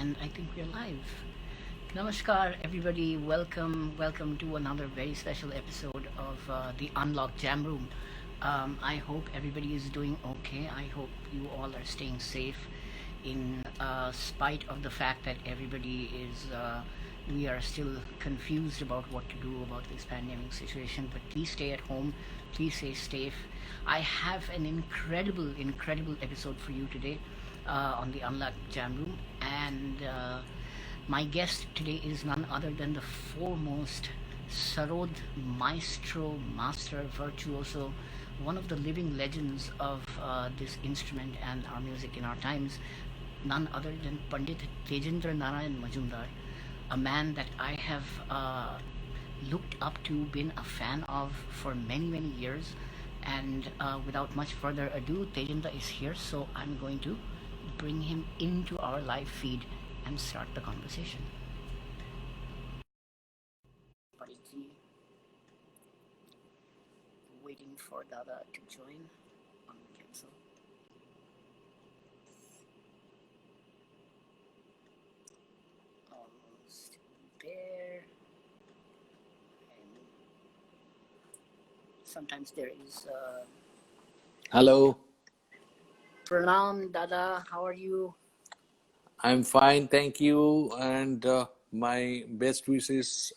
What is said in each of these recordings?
and I think we're live. Namaskar, everybody. Welcome to another very special episode of the Unlocked Jam Room. I hope everybody is doing okay. I hope you all are staying safe in spite of the fact that everybody is, we are still confused about what to do about this pandemic situation. But please stay at home. Please stay safe. I have an incredible episode for you today on the Unlocked Jam Room. And my guest today is none other than the foremost Sarod Maestro, master, virtuoso, one of the living legends of this instrument and our music in our times, none other than Pandit Tejendra Narayan Majumdar, a man that I have looked up to, been a fan of for many years. And without much further ado, Tejendra is here, so I'm going to bring him into our live feed and start the conversation. Panditji, waiting for Dada to join on cancel. Almost there. And sometimes there is Hello, Pranam, Dada, how are you? I'm fine, thank you. And my best wishes,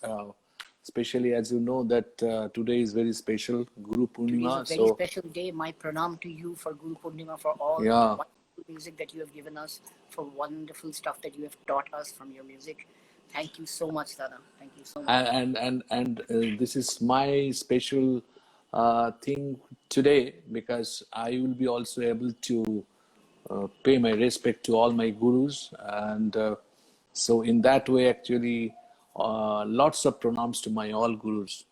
especially as you know that today is very special, Guru Today is a Purnima. very So, special day. My pranam to you for Guru Purnima, for all the yeah, wonderful music that you have given us, for wonderful stuff that you have taught us from your music. Thank you so much, Dada. Thank you so much. and this is my special thing today because I will be also able to pay my respect to all my gurus, and so in that way, actually, lots of pranams to my all gurus.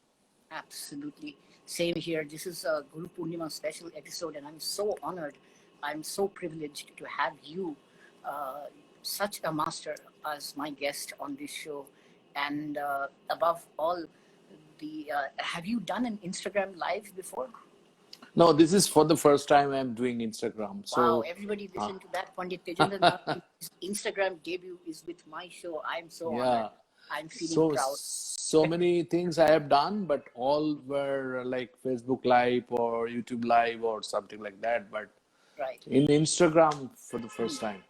Absolutely. Same here. This is a Guru Purnima special episode, and I'm so honored. I'm so privileged to have you, uh, such a master, as my guest on this show. And above all, have you done an Instagram live before? No, this is for the first time I'm doing Instagram. Wow, So, everybody uh, listen to that. Pandit Tejendra Narayan's Instagram debut is with my show. I'm so honored. yeah, I'm feeling proud. so many things I have done, but all were like Facebook Live or YouTube Live or something like that. But Right. in Instagram for the Hmm. first time.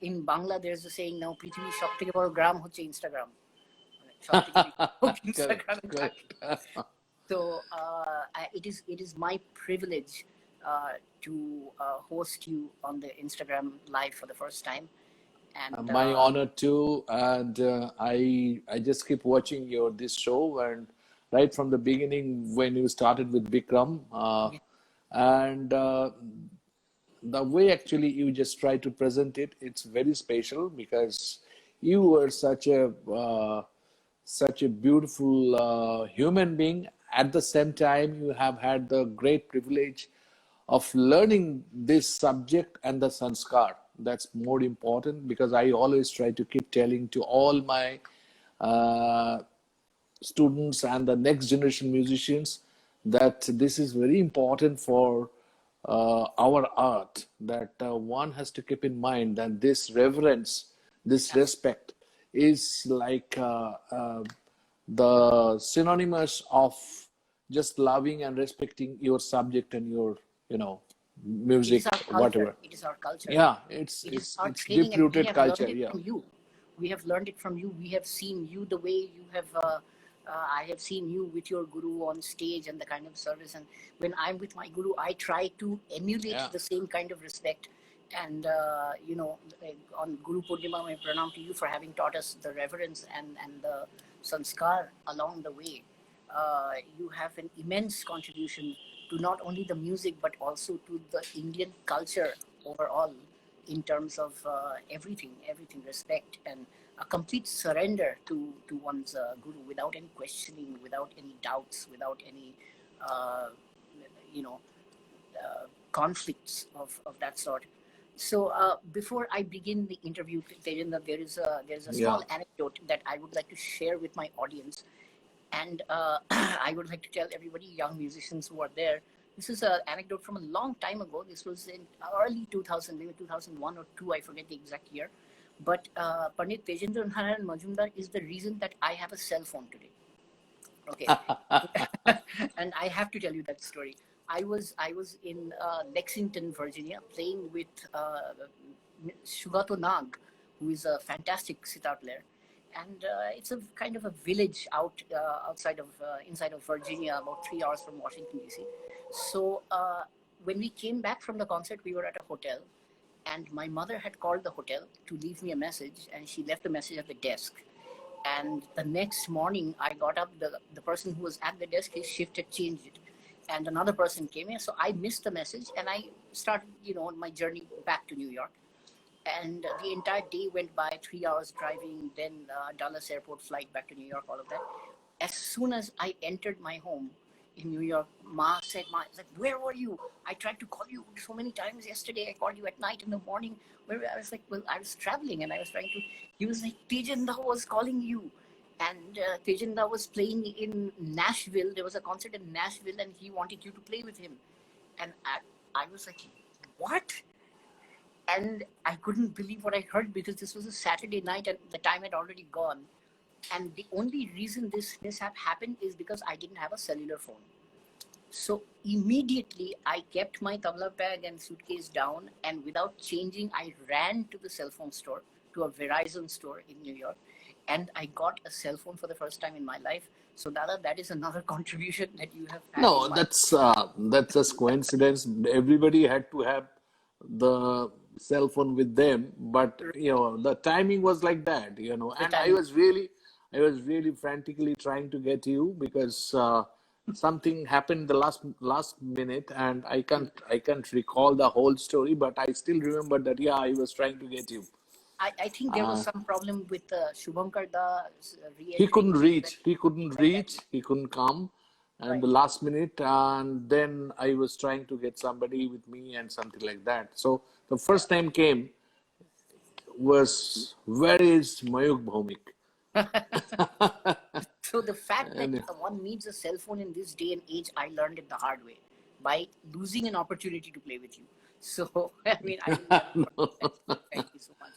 In Bangla, there's a saying now, পৃথিবীর সবথেকে বড় গ্রাম হচ্ছে Instagram সবথেকে বেশি Correct, ইনস্টাগ্রামে থাকে correct. so it is my privilege to host you on the Instagram live for the first time and My honor too, and I just keep watching your this show, and right from the beginning when you started with Vikram, yeah, and the way actually you just try to present it, it's very special because you were such a beautiful human being. At the same time, you have had the great privilege of learning this subject and the sanskar. That's more important because I always try to keep telling to all my uh, students and the next generation musicians that this is very important for our art, that one has to keep in mind that this reverence, this respect is like the synonymous of just loving and respecting your subject and your, you know, it is music, our culture. whatever. It is our culture. Yeah, It is our it's training, deep and we rooted have learned culture. it Yeah, from you. We have learned it from you. We have seen you the way you have. I have seen you with your guru on stage and the kind of service. And when I'm with my guru, I try to emulate yeah. the same kind of respect. And like on Guru Purnima, my pranam to you for having taught us the reverence and the sanskar along the way. You have an immense contribution to not only the music but also to the Indian culture overall, in terms of everything, respect and a complete surrender to one's guru without any questioning, without any doubts, without any uh, you know conflicts of that sort. So before I begin the interview, Tejendra, there is a Yeah. small anecdote that I would like to share with my audience, and I would like to tell everybody, young musicians who are there, this is an anecdote from a long time ago. This was in early 2000, maybe 2001 or 2, I forget the exact year. But Pandit Tejendra Narayan Majumdar is the reason that I have a cell phone today. Okay. And I have to tell you that story. I was in Lexington, Virginia, playing with Shugato Nag, who is a fantastic sitar player, and it's a kind of a village outside of inside of Virginia, about 3 hours from Washington D.C. So when we came back from the concert, we were at a hotel, and my mother had called the hotel to leave me a message, and she left the message at the desk. And the next morning, I got up. The person who was at the desk, his shift had changed it, and another person came in. So I missed the message, and I started, on my journey back to New York. And the entire day went by, 3 hours driving, then Dallas airport flight back to New York, all of that. As soon as I entered my home in New York, Ma said, where were you? I tried to call you so many times yesterday. I called you at night, in the morning. Where I was like, well, I was traveling and I was trying to. He was like, Tejendra was calling you. And Tejendra was playing in Nashville. There was a concert in Nashville and he wanted you to play with him. And I was like, what? And I couldn't believe what I heard, because this was a Saturday night and the time had already gone. And the only reason this mishap happened is because I didn't have a cellular phone. So immediately I kept my tabla bag and suitcase down, and without changing, I ran to the cell phone store, to a Verizon store in New York, and I got a cell phone for the first time in my life. So Dada, that is another contribution that you have had in No, my. that's just coincidence. Everybody had to have the cell phone with them, but the timing was like that, The and timing. I was really frantically trying to get you because something happened the last minute, and I can't recall the whole story, but I still remember that, yeah, I was trying to get you. I think there was Uh, some problem with Shubhankar Da's he re-entering. couldn't reach. He couldn't reach. Exactly. He couldn't come, and the Right. last minute, and then I was trying to get somebody with me and something like that. So the Yeah. first time came was, where is Mayookh Bhaumik? So the fact that And one needs a cell phone in this day and age, I learned it the hard way by losing an opportunity to play with you. So I mean, I will never forget that. Thank you so much.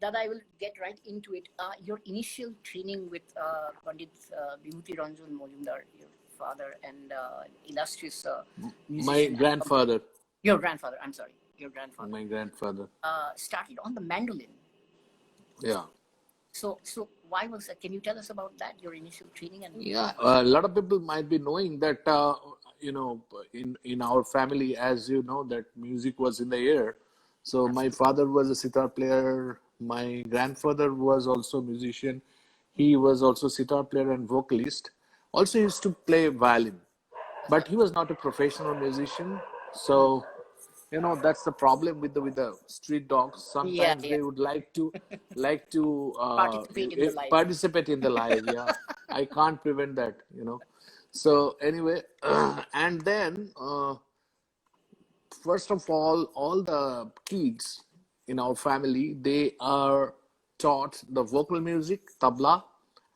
That I will get right into it. Your initial training with Pandit Vibhuti Ranjan Majumdar, your father, and illustrious my musician and grandfather, your grandfather. I'm sorry, your grandfather my grandfather, started on the mandolin. yeah. So why was that? Can you tell us about that? Your initial training and Yeah, a lot of people might be knowing that in our family, as you know, that music was in the air. So my absolutely. father was a sitar player. My grandfather was also a musician. He was also sitar player and vocalist. Also used to play violin, but he was not a professional musician. So that's the problem with the street dogs. Yeah, Sometimes yeah. they would like to Participate in the life. participate in the live. Yeah, I can't prevent that. So anyway, and then first of all the kids in our family, they are taught the vocal music, tabla,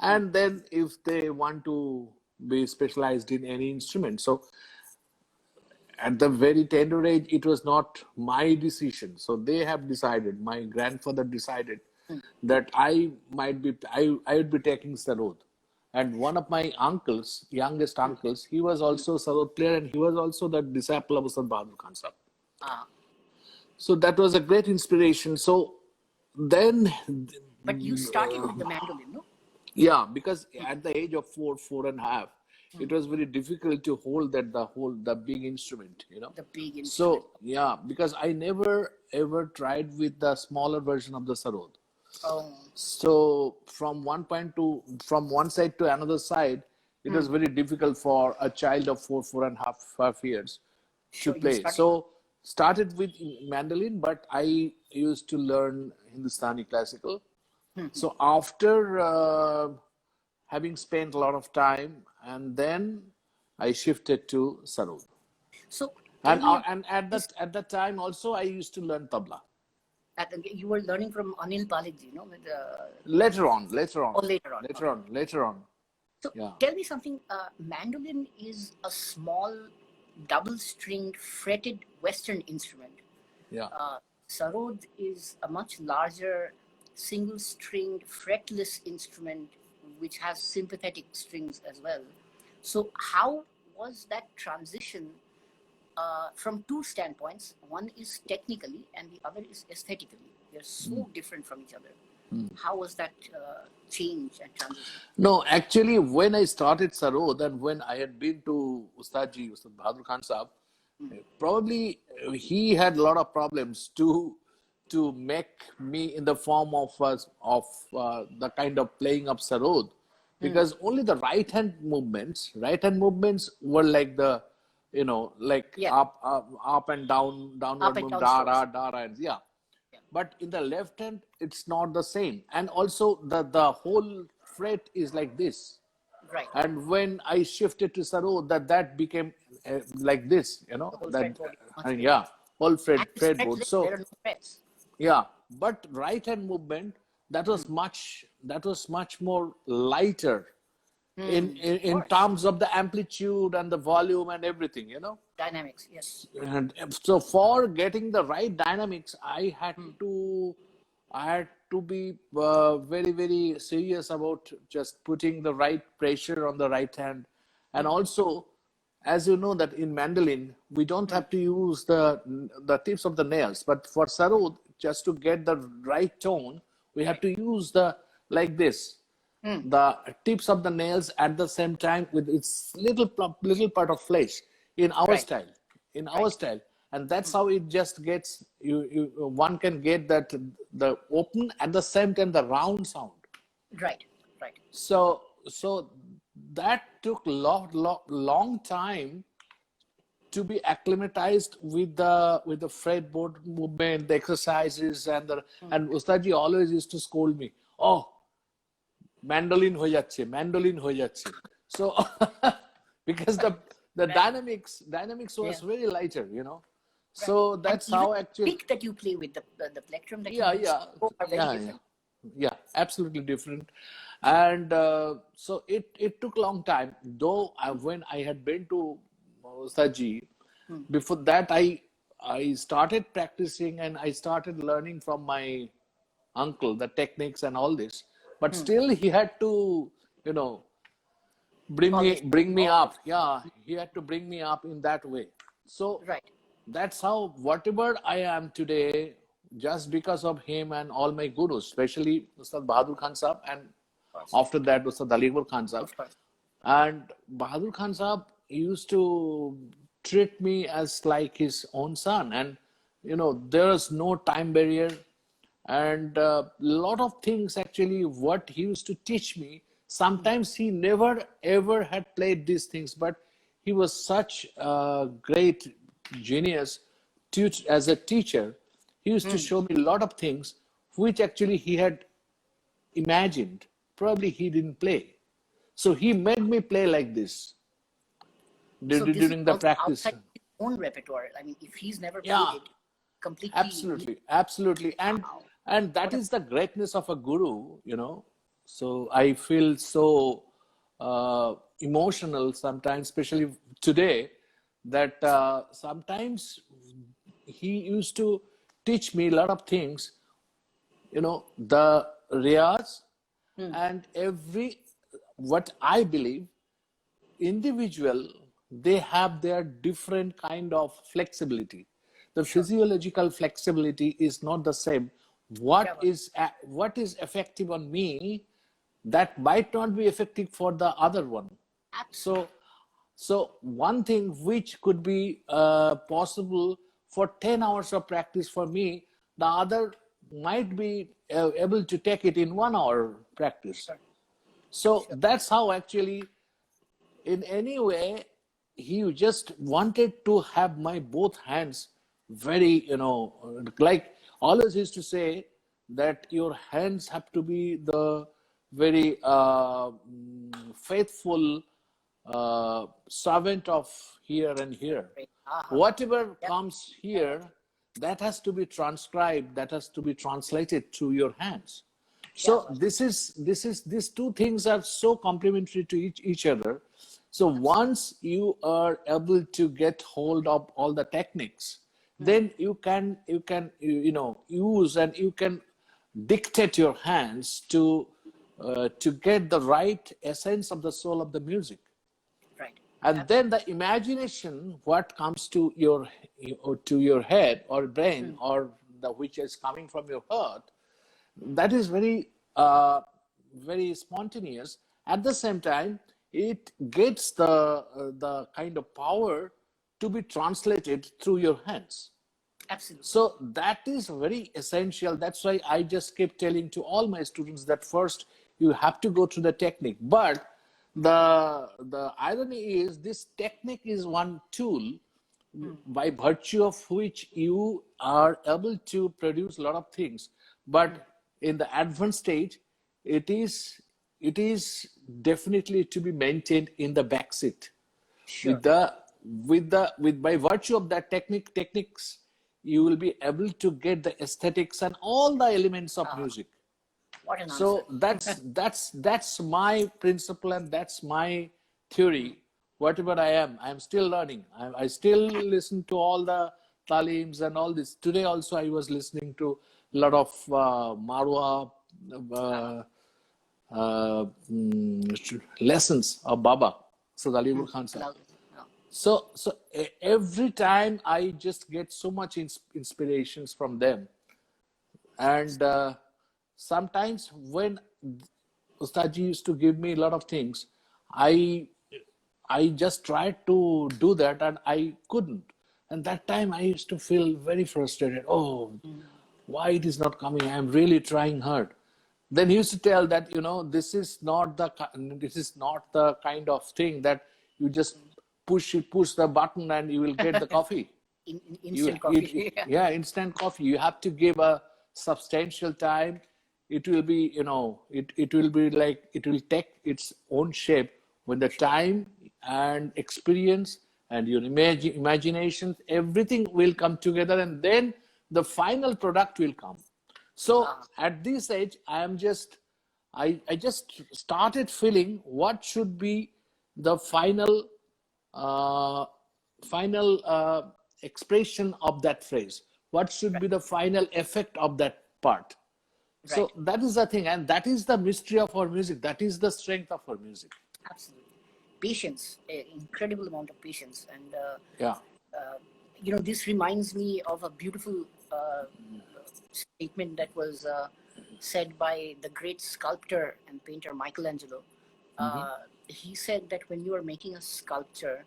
Hmm. and then if they want to be specialized in any instrument. So at the very tender age, it was not my decision. So they have decided, my grandfather decided Hmm. that I would be taking Sarod. And one of my uncles, youngest Hmm. uncles, he was Hmm. also Sarod player, and he was also the disciple of Ustad Bahadur Khan Sahab. Ah, So that was a great inspiration. So then, but you started with the mandolin, no? yeah, because Hmm. at the age of 4 and a half, Hmm. it was very difficult to hold the big instrument. The big instrument. So yeah, because I never ever tried with the smaller version of the sarod. Oh. So from one side to another side, it Hmm. was very difficult for a child of 4.5 years to Sure, you play. started. So started with mandolin, but I used to learn Hindustani classical. Hmm. Hmm. So after having spent a lot of time, and then I shifted to sarod. So tell And me about at this. that time also I used to learn tabla. You were learning from Anil Palit, with Later on, later on, or later on. later Okay. on, later on. So Yeah, tell me something. Mandolin is a small, double-stringed, fretted Western instrument. yeah. Uh, Sarod is a much larger single-stringed fretless instrument which has sympathetic strings as well. So how was that transition from two standpoints? One is technically and the other is aesthetically. They're so different from each other. How was that change and transition? No, actually, when I started Sarod and when I had been to Ustad Bahadur Khan Sahab, probably he had a lot of problems to make me in the form of the kind of playing of Sarod, because only the right hand movements were like the, like up and down, downward Up and movement, down da strokes. da da, and yeah. But in the left hand, it's not the same, and also the whole fret is like this. Right. And when I shifted to Sarod, that became like this, The whole that fretboard is much and bigger. yeah, whole And it's fretboard. fretless. So There are no frets. yeah, but right hand movement, that was much more lighter in Of course. terms of the amplitude and the volume and everything. Dynamics, yes. And so for getting the right dynamics, I had to be very, very serious about just putting the right pressure on the right hand. And also, as you know, that in mandolin, we don't have to use the tips of the nails. But for sarod, just to get the right tone, we have to use like this, the tips of the nails at the same time with its little part of flesh in our Right. style. In our style. And that's how it just gets, one can get that the open at the same time the round sound. Right, right. So that took long time to be acclimatized with the fretboard movement, the exercises, and Ustadji always used to scold me. Oh, mandolin হয়ে যাচ্ছে. So because the dynamics was very lighter. So that's And even how the actually. pick that you play with, the plectrum that Yeah, you use, yeah, both are very yeah, different. yeah, absolutely different. And so it took a long time, though. When I had been to Ustadji, before that I started practicing and I started learning from my uncle the techniques and all this, but still he had to, you know, Polish. bring me up. Yeah, he had to bring me up in that way. So Right. that's how whatever I am today, just because of him and all my gurus, especially Ustad Bahadur Khan Sahab, and after that Ustad Ali Akbar Khan Sahab. Of course. And Bahadur Khan Sahab used to treat me as like his own son, and there is no time barrier, and a lot of things actually what he used to teach me. Sometimes he never ever had played these things, but he was such a great genius as a teacher. He used to show me a lot of things which actually he had imagined. Probably he didn't play. So he made me play like this So this is during the also practice. outside his own repertoire. I mean, if he's never played Yeah, it, completely absolutely. And that is the greatness of a guru. So I feel so emotional sometimes, especially today, that sometimes he used to teach me a lot of things, the riyaz and what I believe, individual, they have their different kind of flexibility. The physiological flexibility is not the same. What is effective on me, that might not be effective for the other one. So one thing which could be possible for 10 hours of practice for me, the other might be able to take it in 1 hour practice. So that's how actually, in any way, he just wanted to have my both hands very, like always used to say that your hands have to be the very faithful servant of here and here. Whatever comes here, that has to be transcribed, that has to be translated to your hands. So these two things are so complementary to each other. So once you are able to get hold of all the techniques, then you use and you can dictate your hands to get the right essence of the soul of the music. Right. And then the imagination, what comes to your head or brain, or the which is coming from your heart, that is very spontaneous. At the same time, it gets the kind of power to be translated through your hands. Absolutely. So that is very essential. That's why I just keep telling to all my students that first you have to go through the technique. But the irony is, this technique is one tool by virtue of which you are able to produce a lot of things. But in the advanced stage, it is definitely to be maintained in the backseat. Sure. With by virtue of that techniques, you will be able to get the aesthetics and all the elements of music. What an So answer. that's my principle and that's my theory. Whatever I am still learning. I still listen to all the talims and all this. Today also I was listening to a lot of Marwa lessons of Baba Sadalibur Khan sahib. Love it. Oh, So every time I just get so much inspirations from them, and sometimes when Ustadji used to give me a lot of things, I I just tried to do that and I couldn't. And that time I used to feel very frustrated. Oh, why it is not coming? I am really trying hard. Then he used to tell that, this is not the kind of thing that you just push the button and you will get the coffee. instant coffee. Yeah, instant coffee. You have to give a substantial time. It will be, it will be like, it will take its own shape when the time and experience and your imagination, everything will come together, and then the final product will come. So at this age, I just started feeling what should be the final expression of that phrase. What should be the final effect of that part? So that is the thing, and that is the mystery of our music. That is the strength of our music. Absolutely. Patience, incredible amount of patience. And, Yeah. This reminds me of a beautiful statement that was said by the great sculptor and painter Michelangelo. He said that when you are making a sculpture,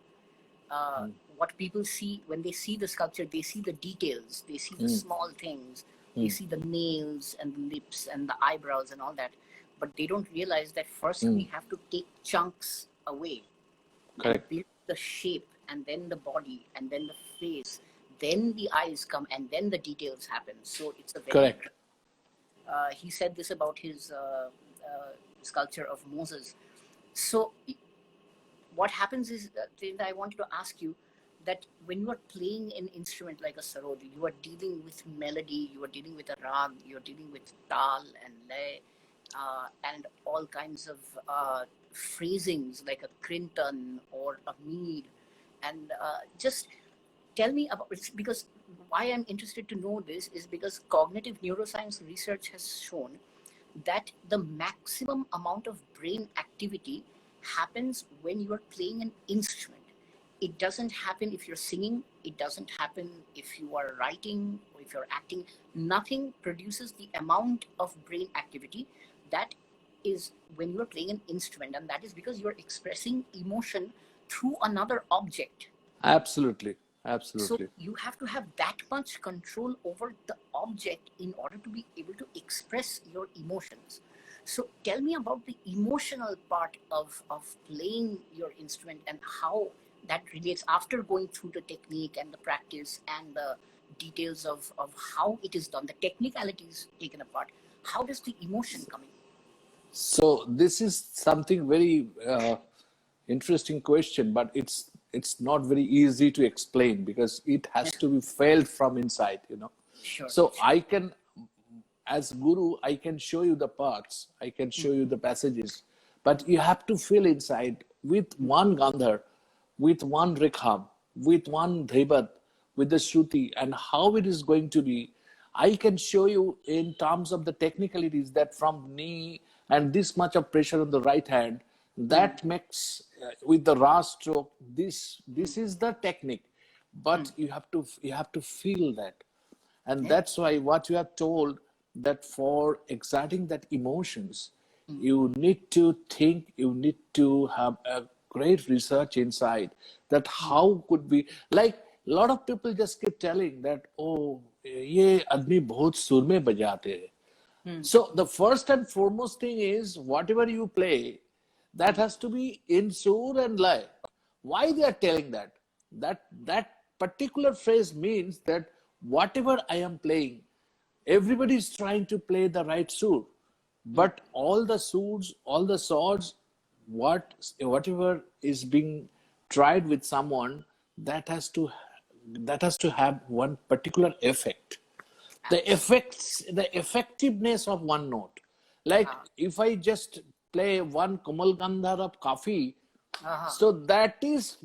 what people see when they see the sculpture, they see the details, they see the small things, they see the nails and the lips and the eyebrows and all that, but they don't realize that first we have to take chunks away. Correct. Build the shape, and then the body, and then the face, then the eyes come, and then the details happen. So it's a very Correct. He said this about his sculpture of Moses. So what happens is that I wanted to ask you that when you are playing an instrument like a sarod, you are dealing with melody, you are dealing with a rag, you are dealing with tal and lay, and all kinds of phrasings like a krintan or a mead. And just tell me about it, because why I'm interested to know this is because cognitive neuroscience research has shown that the maximum amount of brain activity happens when you are playing an instrument. It doesn't happen if you're singing. It doesn't happen if you are writing or if you're acting. Nothing produces the amount of brain activity that is when you're playing an instrument. And that is because you're expressing emotion through another object. Absolutely. So Absolutely. you have to have that much control over the object in order to be able to express your emotions. So tell me about the emotional part of playing your instrument and how that relates after going through the technique and the practice and the details of how it is done, the technicalities taken apart. How does the emotion come in? So this is something very interesting question, but it's not very easy to explain because it has to be felt from inside. Sure. So I can, as guru, I can show you the parts, I can show you the passages, but you have to feel inside with one gandhar, with one rekham, with one dhribat, with the Shruti and how it is going to be. I can show you in terms of the technicalities that from knee and this much of pressure on the right hand, that makes with the Ra stroke, this is the technique. But you have to feel that. And that's why what you are told that for exerting that emotions, you need to think, you need to have a great research inside that how could we, like a lot of people just keep telling that, oh, ye admi bahut sur mein bajate hai. So the first and foremost thing is whatever you play, that has to be in sur and lay. Why they are telling that? That particular phrase means that whatever I am playing, everybody is trying to play the right sur, but all the surs, all the swords, whatever is being tried with someone, that has to have one particular effect. The effectiveness of one note. Like if I just play one Kamal Gandhar of Kafi, so that is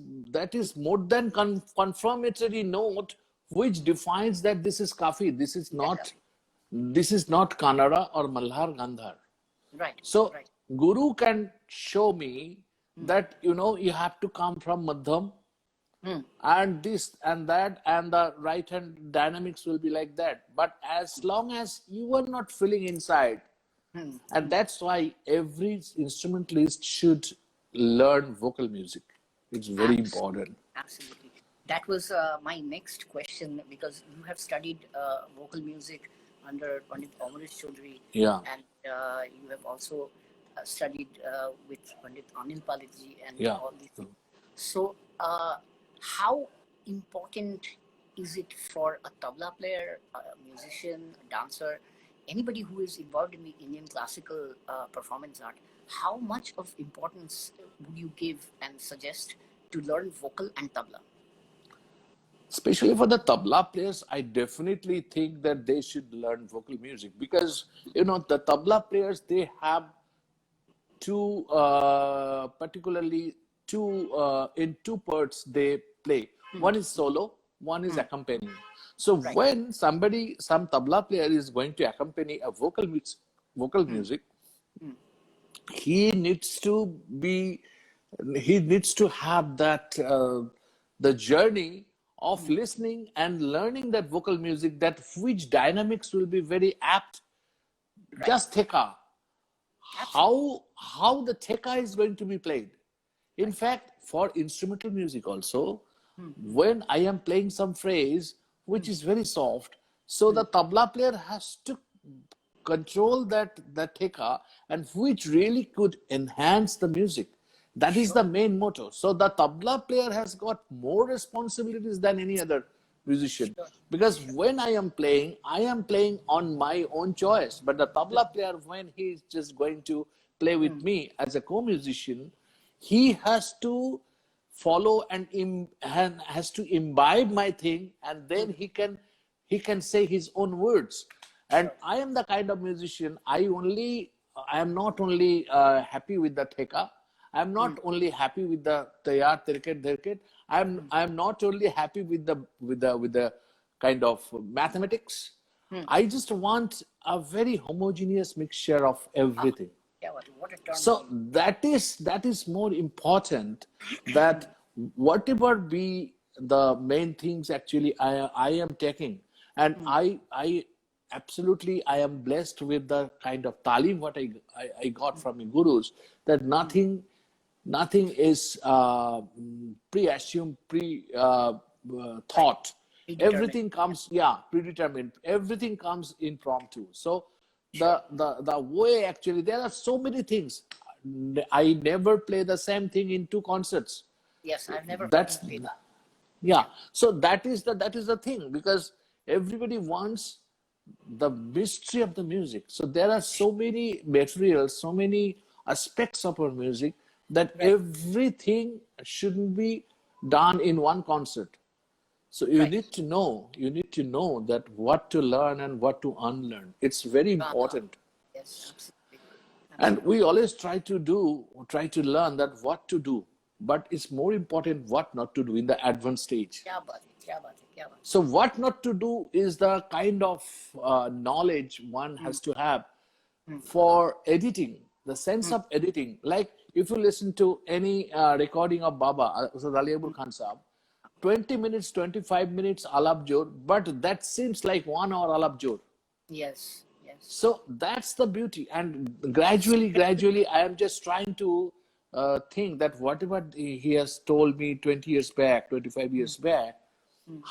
more than confirmatory note which defines that this is Kafi. This is not Kannada or Malhar Gandhar. Right. So Right. Guru can show me that you have to come from Madhyam, and this and that, and the right hand dynamics will be like that. But as long as you are not feeling inside, and that's why every instrumentalist should learn vocal music. It's very important. Absolutely. That was my next question, because you have studied vocal music under Pandit Amrish Chaudhary, Yeah. and you have also studied with Pandit Anil Palitji and Yeah. all these things. So, how important is it for a tabla player, a musician, a dancer, anybody who is involved in the Indian classical performance art? How much of importance would you give and suggest to learn vocal and tabla? Especially for the tabla players, I definitely think that they should learn vocal music because the tabla players, they have two particularly in two parts they play. One is solo, one is accompanying. So Right. when some tabla player is going to accompany a vocal music, he needs to have that the journey of listening and learning that vocal music, that which dynamics will be very apt. Right. Just theka, how the theka is going to be played. In fact, for instrumental music also, when I am playing some phrase which is very soft, so the tabla player has to control that theka, and which really could enhance the music. That is the main motto. So the tabla player has got more responsibilities than any other musician, because when I am playing on my own choice. But the tabla player, when he is just going to play with me as a co-musician, he has to follow and has to imbibe my thing, and then he can say his own words. And I am the kind of musician, I am not only happy with the theka, I am not only happy with the tayar tirket dhirket, I am not only happy with the kind of mathematics. I just want a very homogeneous mixture of everything. Yeah, what a term. So that is more important, that whatever be the main things actually I am taking, and I absolutely I am blessed with the kind of talim what I got from my gurus, that nothing is pre-assumed, thought. Everything comes, predetermined. Everything comes impromptu. So the way, actually, there are so many things. I never play the same thing in two concerts. Yes, I've never That's played. yeah. So that is the thing, because everybody wants the mystery of the music. So there are so many materials, so many aspects of our music, that everything shouldn't be done in one concert. So you need to know that what to learn and what to unlearn. It's very important. Yes, absolutely. And we always try to learn that what to do, but it's more important what not to do in the advanced stage. Yeah, but क्या बात है, क्या बात So what not to do is the kind of knowledge one है. has to have Hmm. for editing, the sense Hmm. of editing. Like if you listen to any recording of Baba, Ustad Ali Abul Khan Saab, 20 minutes, 25 minutes Alap Jor, but that seems like 1 hour Alap Jor. Yes, yes. So that's the beauty. And gradually, I am just trying to think that whatever he has told me 20 years back, 25 years back,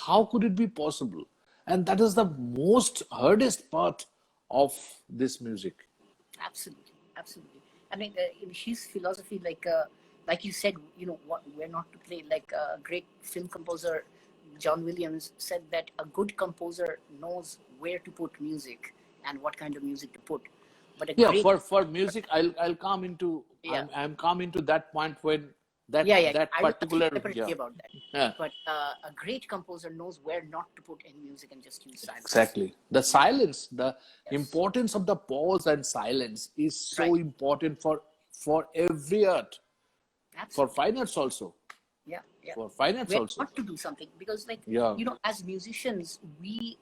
how could it be possible? And that is the most hardest part of this music. Absolutely, absolutely. I mean, in his philosophy, like you said, what we're not to play. Like a great film composer, John Williams, said that a good composer knows where to put music and what kind of music to put. But a Yeah, great, for music, I'll come into yeah, I'm come into that point when that yeah. that I will speak particular separately about that. yeah. But a great composer knows where not to put any music and just use silence. Exactly. The silence, the Yes, importance of the pause and silence is so right. important for every art, for Absolutely. fine arts also, Yeah, yeah. for fine arts Where also. not to do something because, like, Yeah. as musicians, we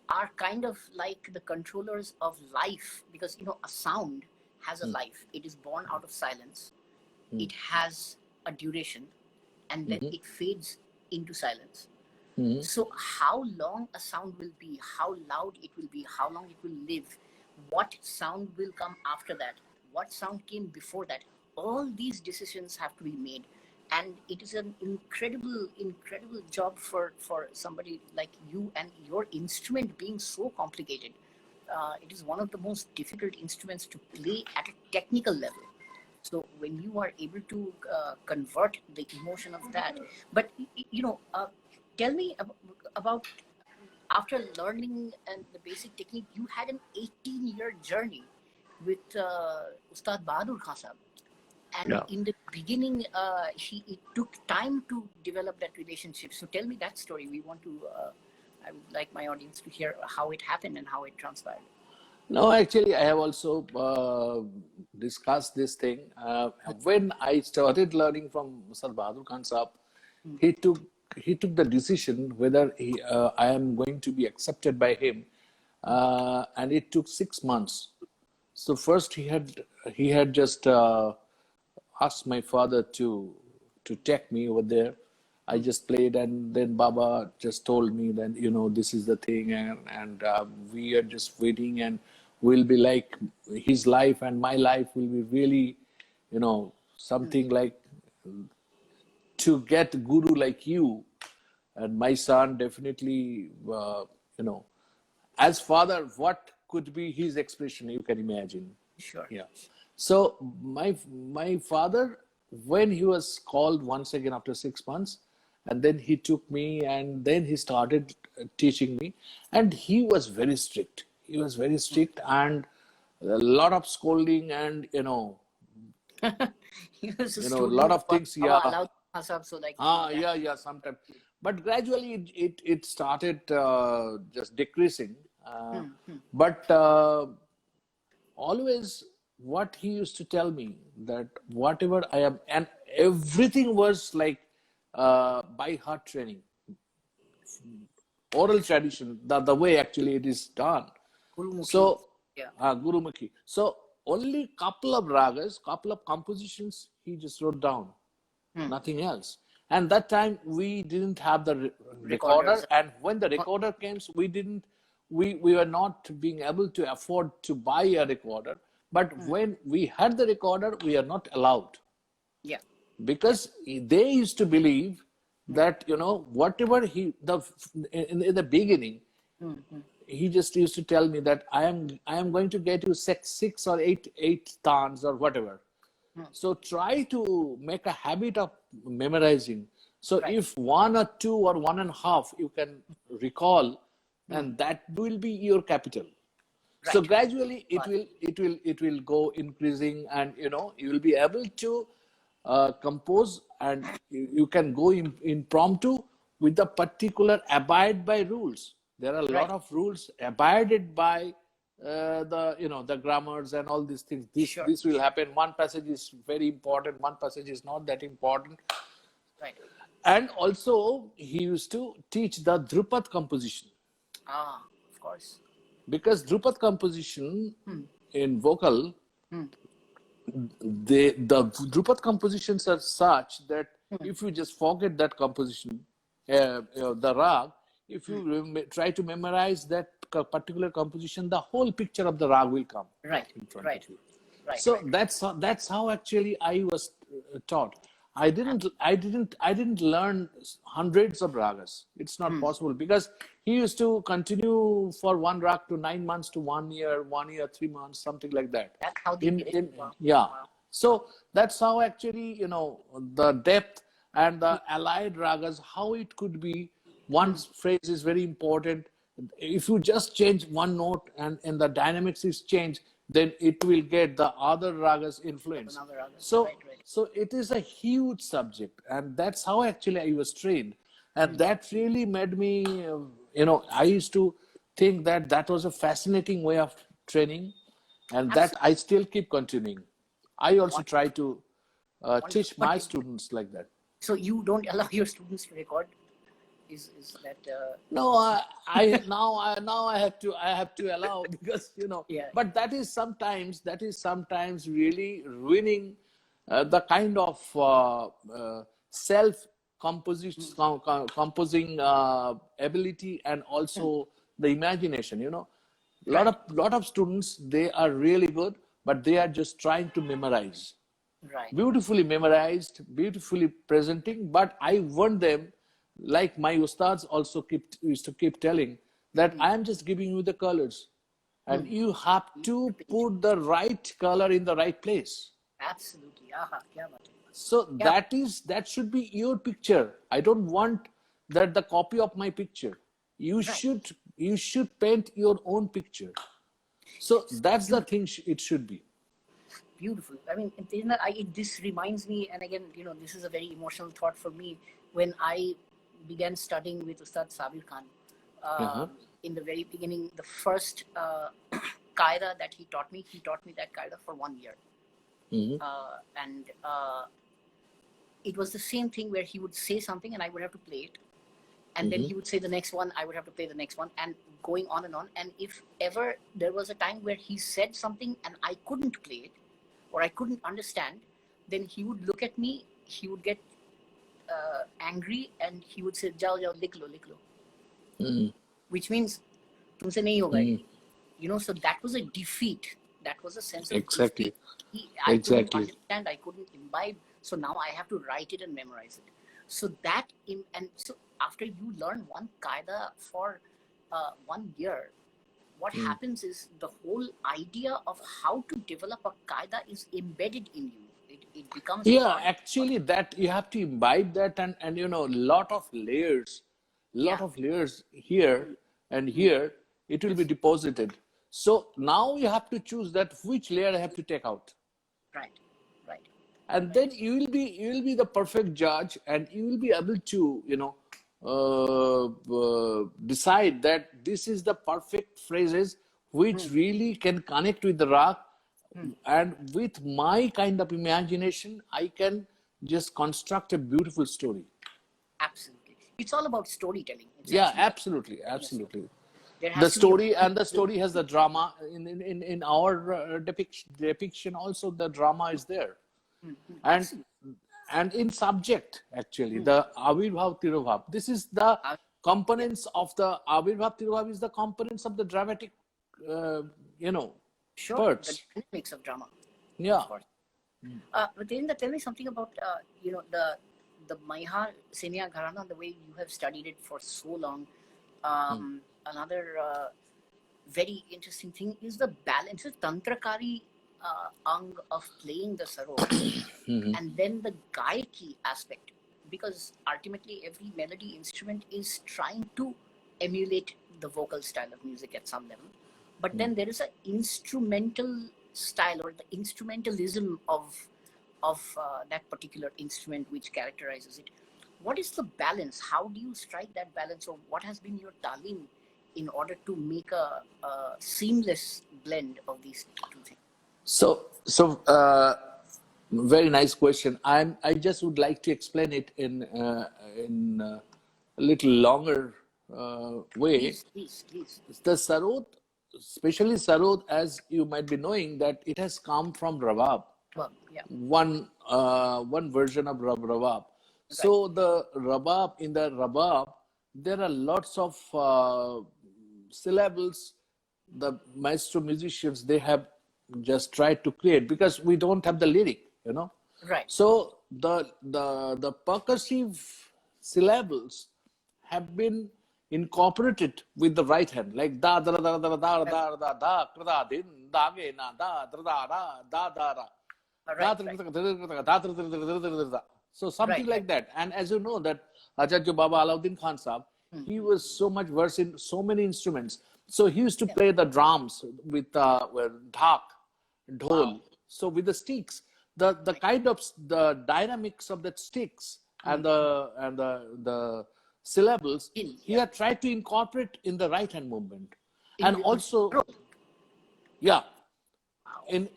are kind of like the controllers of life because a sound has a life. It is born out of silence. It has a duration, and then it fades into silence. Mhm. So how long a sound will be, how loud it will be, how long it will live, what sound will come after that, what sound came before that, all these decisions have to be made. And it is an incredible job for somebody like you and your instrument being so complicated. It is one of the most difficult instruments to play at a technical level. So when you are able to convert the emotion of that, but tell me about after learning and the basic technique, you had an 18-year journey with Ustad Bahadur Khan Sahab. And Yeah. in the beginning, it took time to develop that relationship. So tell me that story. I would like my audience to hear how it happened and how it transpired. No, actually, I have also discussed this thing. When I started learning from Sir Bahadur Khan Saab, he took he took the decision whether I am going to be accepted by him, and it took 6 months. So first he had just asked my father to take me over there. I just played, and then Baba just told me that this is the thing, and we are just waiting, and we'll be like his life and my life will be really, something like to get guru like you, and my son definitely, you know, as father, what could be his expression? You can imagine. Sure. Yeah. So my father, when he was called once again after 6 months, and then he took me, and then he started teaching me, and he was very strict. He was very strict, and a lot of scolding, and He was a a lot student of of things. Baba Yeah. allowed Hasab, so like yeah. Yeah, sometimes. But gradually it started just decreasing. But always what he used to tell me that whatever I am, and everything was like by heart training, oral tradition, the way actually it is done. Gurumukhi. So, Yeah. Guru Mukhi. So only couple of ragas, couple of compositions he just wrote down, nothing else. And that time we didn't have the recorder, Recorders. and when the recorder came, we were not being able to afford to buy a recorder. But when we had the recorder, we are not allowed, Yeah. because they used to believe that whatever in the beginning, he just used to tell me that I am going to get you six or eight tans or whatever. So try to make a habit of memorizing. So Right. if one or two or one and a half you can recall, and that will be your capital. So Right. gradually Got it. it will go increasing, and you will be able to compose, and you can go impromptu with the particular abide by rules. There are a lot Right. of rules abided by the grammars and all these things. This Sure. this will happen. One passage is very important. One passage is not that important. Right. And also, he used to teach the Drupad composition, Of course. because Drupad composition in vocal, Hmm. the Drupad compositions are such that if you just forget that composition, the rag, if you try to memorize that particular composition, the whole picture of the rag will come Right, in front right, of you. right, So right. that's how actually I was taught. I didn't learn hundreds of ragas. It's not possible, because he used to continue for one rag to 9 months to 1 year, 1 year, 3 months, something like that. That's how they did it. Wow. Yeah. Wow. So that's how actually, the depth and the allied ragas, how it could be. One phrase is very important. If you just change one note and the dynamics is changed, then it will get the other ragas influence. Another other. So, Right, right. so it is a huge subject, and that's how actually I was trained, and that really made me, I used to think that that was a fascinating way of training, and that Absolutely I still keep continuing. I also try wonderful. to Wonderful. teach But my students like that. so you don't allow your students to record? Is that No, now I have to allow, because yeah. but that is sometimes really ruining the kind of self composing ability, and also the imagination. Right, Lot of students, they are really good, but they are just trying to memorize, right. beautifully memorized, beautifully presenting. But I want them, like my ustads also used to keep telling, that I am just giving you the colors, and you have to put the right color in the right place. Absolutely. Aha, kya baat hai. So Yeah. that should be your picture. I don't want that the copy of my picture. You Right. should paint your own picture. So that's the thing it should be. Beautiful. I mean, this reminds me, and again, this is a very emotional thought for me. When I began studying with Ustad Sabir Khan, Uh-huh. in the very beginning, the first qaida that he taught me that qaida for 1 year. Mhm. And it was the same thing where he would say something and I would have to play it. And then he would say the next one, I would have to play the next one, and going on and on. And if ever there was a time where he said something and I couldn't play it, or I couldn't understand, then he would look at me, he would get angry, and he would say, "Jao jao, likh lo," which means, "Tumse nahi hoga ye." So that was a defeat. That was a sense of Exactly. defeat. I couldn't Exactly. understand, I couldn't imbibe, so now I have to write it and memorize it. So and so after you learn one qaida for 1 year, what happens is the whole idea of how to develop a qaida is embedded in you. It becomes Yeah, part. actually, that you have to imbibe that, and lot of layers, Yeah. here and here, it will be deposited. So now you have to choose that which layer I have to take out, Right, right. and then you will be the perfect judge, and you will be able to decide that this is the perfect phrases which really can connect with the rag, and with my kind of imagination, I can just construct a beautiful story. Absolutely. It's all about storytelling. It's Yeah, actually absolutely, telling a story. absolutely. There The has to be story, and the story has the drama. In our depiction also, the drama is there. and absolutely. and in subject, actually, the Avirbhav Tirobhav, this is the Yeah, components of the Avirbhav Tirobhav, is the components of the dramatic uh, you know sure. The parts. dynamics of drama, Yeah. of course. But then tell me something about the Maihar Senia Gharana, the way you have studied it for so long. Another very interesting thing is the balance, the Tantrakari ang of playing the Sarod, and then the Gaiki aspect, because ultimately every melody instrument is trying to emulate the vocal style of music at some level. But then there is an instrumental style, or the instrumentalism of that particular instrument which characterizes it. What is the balance? How do you strike that balance, or what has been your talim in order to make a seamless blend of these two things? So Very nice question. I just would like to explain it in a little longer way. Please, please, please. The Sarod, especially Sarod, as you might be knowing, that it has come from Rawab, Well, yeah, one version of Rawab. right. So the Rabab, in the Rabab, there are lots of syllables the Maestro musicians they have just tried to create because we don't have the lyric. Right. So the percussive syllables have been incorporated with the right hand, like da da da da da da da da da da din da ge na da da da da Right, da. So something right, like that. And as you know that Acharya Baba Alauddin Khan Sahab, he was so much versed in so many instruments. So he used to play the drums with dhak, dhol. Wow. So with the sticks, the kind of the dynamics of the sticks and the syllables, In, he yeah. had tried to incorporate in the right hand movement. In And the also, throat. yeah, Wow. in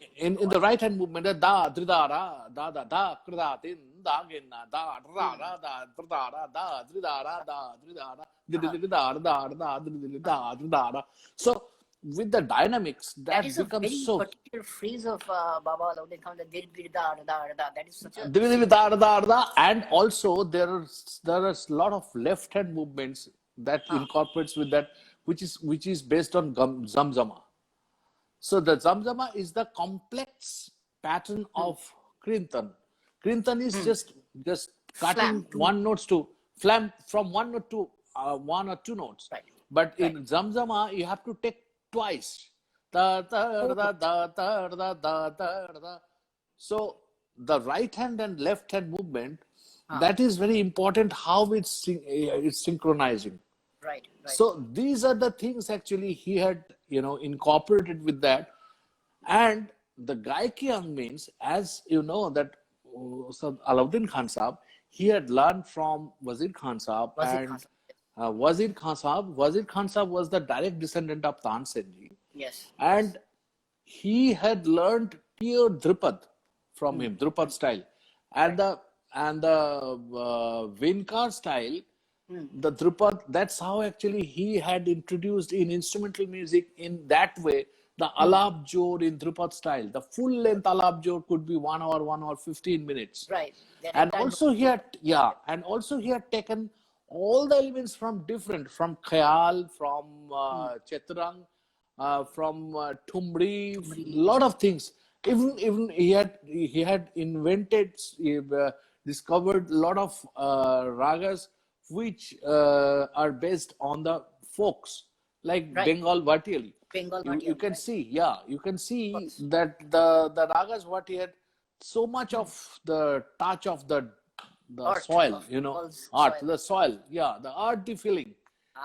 the right hand movement, da drida ra da da da krida din da gena da ra ra da drida ra da drida ra da drida ra drida da da drida drida ra. So with the dynamics, That that is a becomes very so. particular phrase of Baba Alauddin Khan, the dir bir da da da. That is such a And also there are a lot of left hand movements that huh. incorporates with that, which is based on zamzama. So the zamzama is the complex pattern of Krintan. Krintan is just cutting Flam to one notes to flam from one note to one or two notes. right, But right. in zamzama you have to take twice. Da, da, Oh, da, da, da, da, da, da, da. So the right hand and left hand movement, that is very important how it's synchronizing. right, right. So these are the things actually he had, incorporated with that. And the Gaiki means, as you know, that so Alauddin Khan Sahab, he had learned from Wazir Khan Sahab, Wazir Khan. and Wazir Khan Sahab was the direct descendant of Tansen Ji. Yes. And he had learned pure Drupad from him, Drupad style. And the Vinkar style, the Drupad, that's how actually he had introduced in instrumental music in that way, the Alap Jor in Drupad style. The full length Alap Jor could be 1 hour, 15 minutes. Right. That And entire also he had taken all the elements from Khayal, from Chetrang, from Tumri, lot of things. Even he had invented, discovered a lot of ragas which are based on the folks, like right. Bengal Vatiyali. Bengal You Bhattiyali, can right. see, you can see Course. that the ragas what he had so much of the touch of the Art soil, of Bengal's art, soil. the soil, the earthy feeling.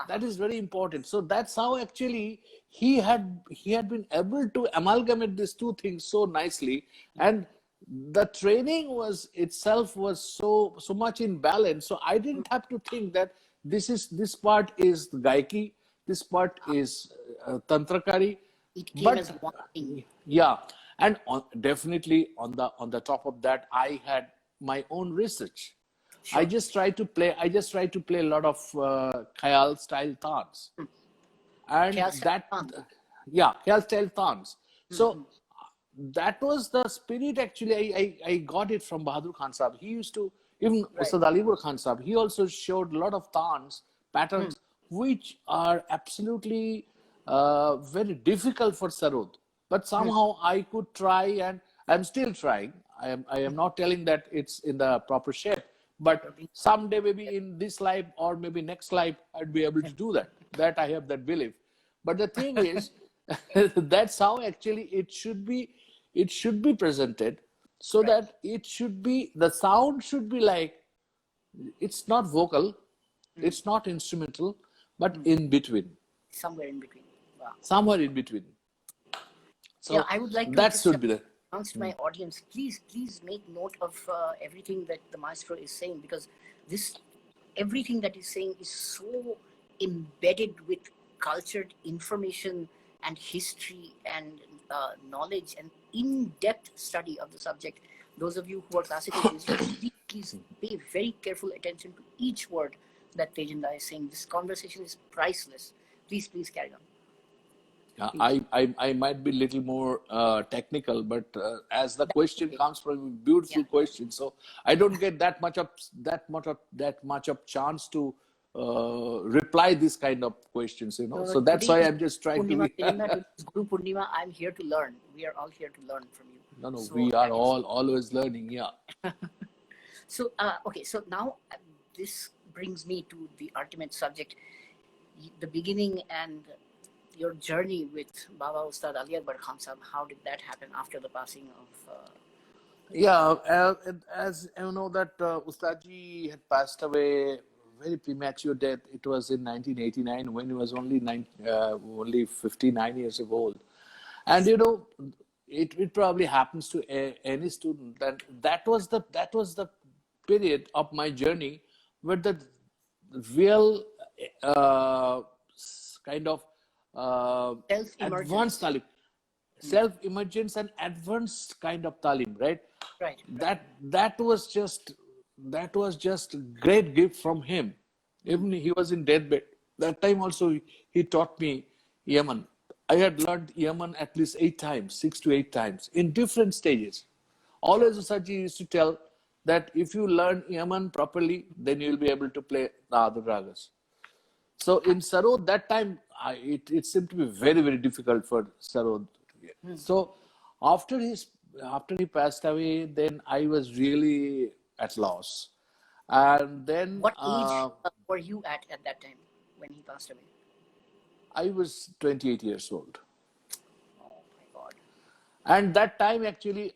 That is very important. So that's how actually he had been able to amalgamate these two things so nicely, and the training itself was so much in balance. So I didn't have to think that this part is Gaiki, this part is Tantrakari, It came but as one thing. yeah, and definitely on the top of that, I had my own research. Sure. I just try to play a lot of Khayal style thans, and Chaos that Khan. Khayal style thans. So that was the spirit. Actually, I got it from Bahadur Khan Sahab. He used to, even Right. Ustad Alibur Khan Sahab, he also showed a lot of thans patterns which are absolutely very difficult for Sarod. But somehow I could try, and I'm still trying. I am not telling that it's in the proper shape, but someday, maybe in this life or maybe next life, I'd be able to do that. That I have that belief. But the thing is, that's how actually it should be. It should be presented so Right. that the sound should be like, it's not vocal, it's not instrumental, but in between, Somewhere in between. Wow. somewhere in between. Yeah, So I would like to that just should be the. announce to my audience, please make note of everything that the maestro is saying, because everything that he's saying is so embedded with cultured information and history and knowledge and in-depth study of the subject those of you who are classical musicians, please pay very careful attention to each word that Tejendra is saying. This conversation is priceless. Please carry on. I might be a little more technical, but as the question comes from a beautiful question, so I don't get that much of chance to reply this kind of questions, you know. So that's why I'm just trying to be. Guru Purnima, I'm here to learn. We are all here to learn from you. No, so we are all always learning. Yeah. So okay, so now this brings me to the ultimate subject, the beginning and your journey with Baba Ustad Ali Akbar Khan Sahab. How did that happen after the passing of? As you know that Ustadji had passed away very premature death. It was in 1989 when he was only 59 years old, and you know it probably happens to any student. That was the period of my journey where the real kind of advanced talim, self-emergence and advanced kind of talim, right? Right. That was just great gift from him. Even he was in deathbed. That time also he taught me Yemen. I had learned Yemen at least 8 times, 6 to 8 times in different stages. Always Usaji used to tell that if you learn Yemen properly, then you will be able to play the other ragas. So in Sarod, that time, it seemed to be very, very difficult for Sarod. So after he passed away, then I was really at loss. And then... What age were you at that time when he passed away? I was 28 years old. Oh my God. And that time actually,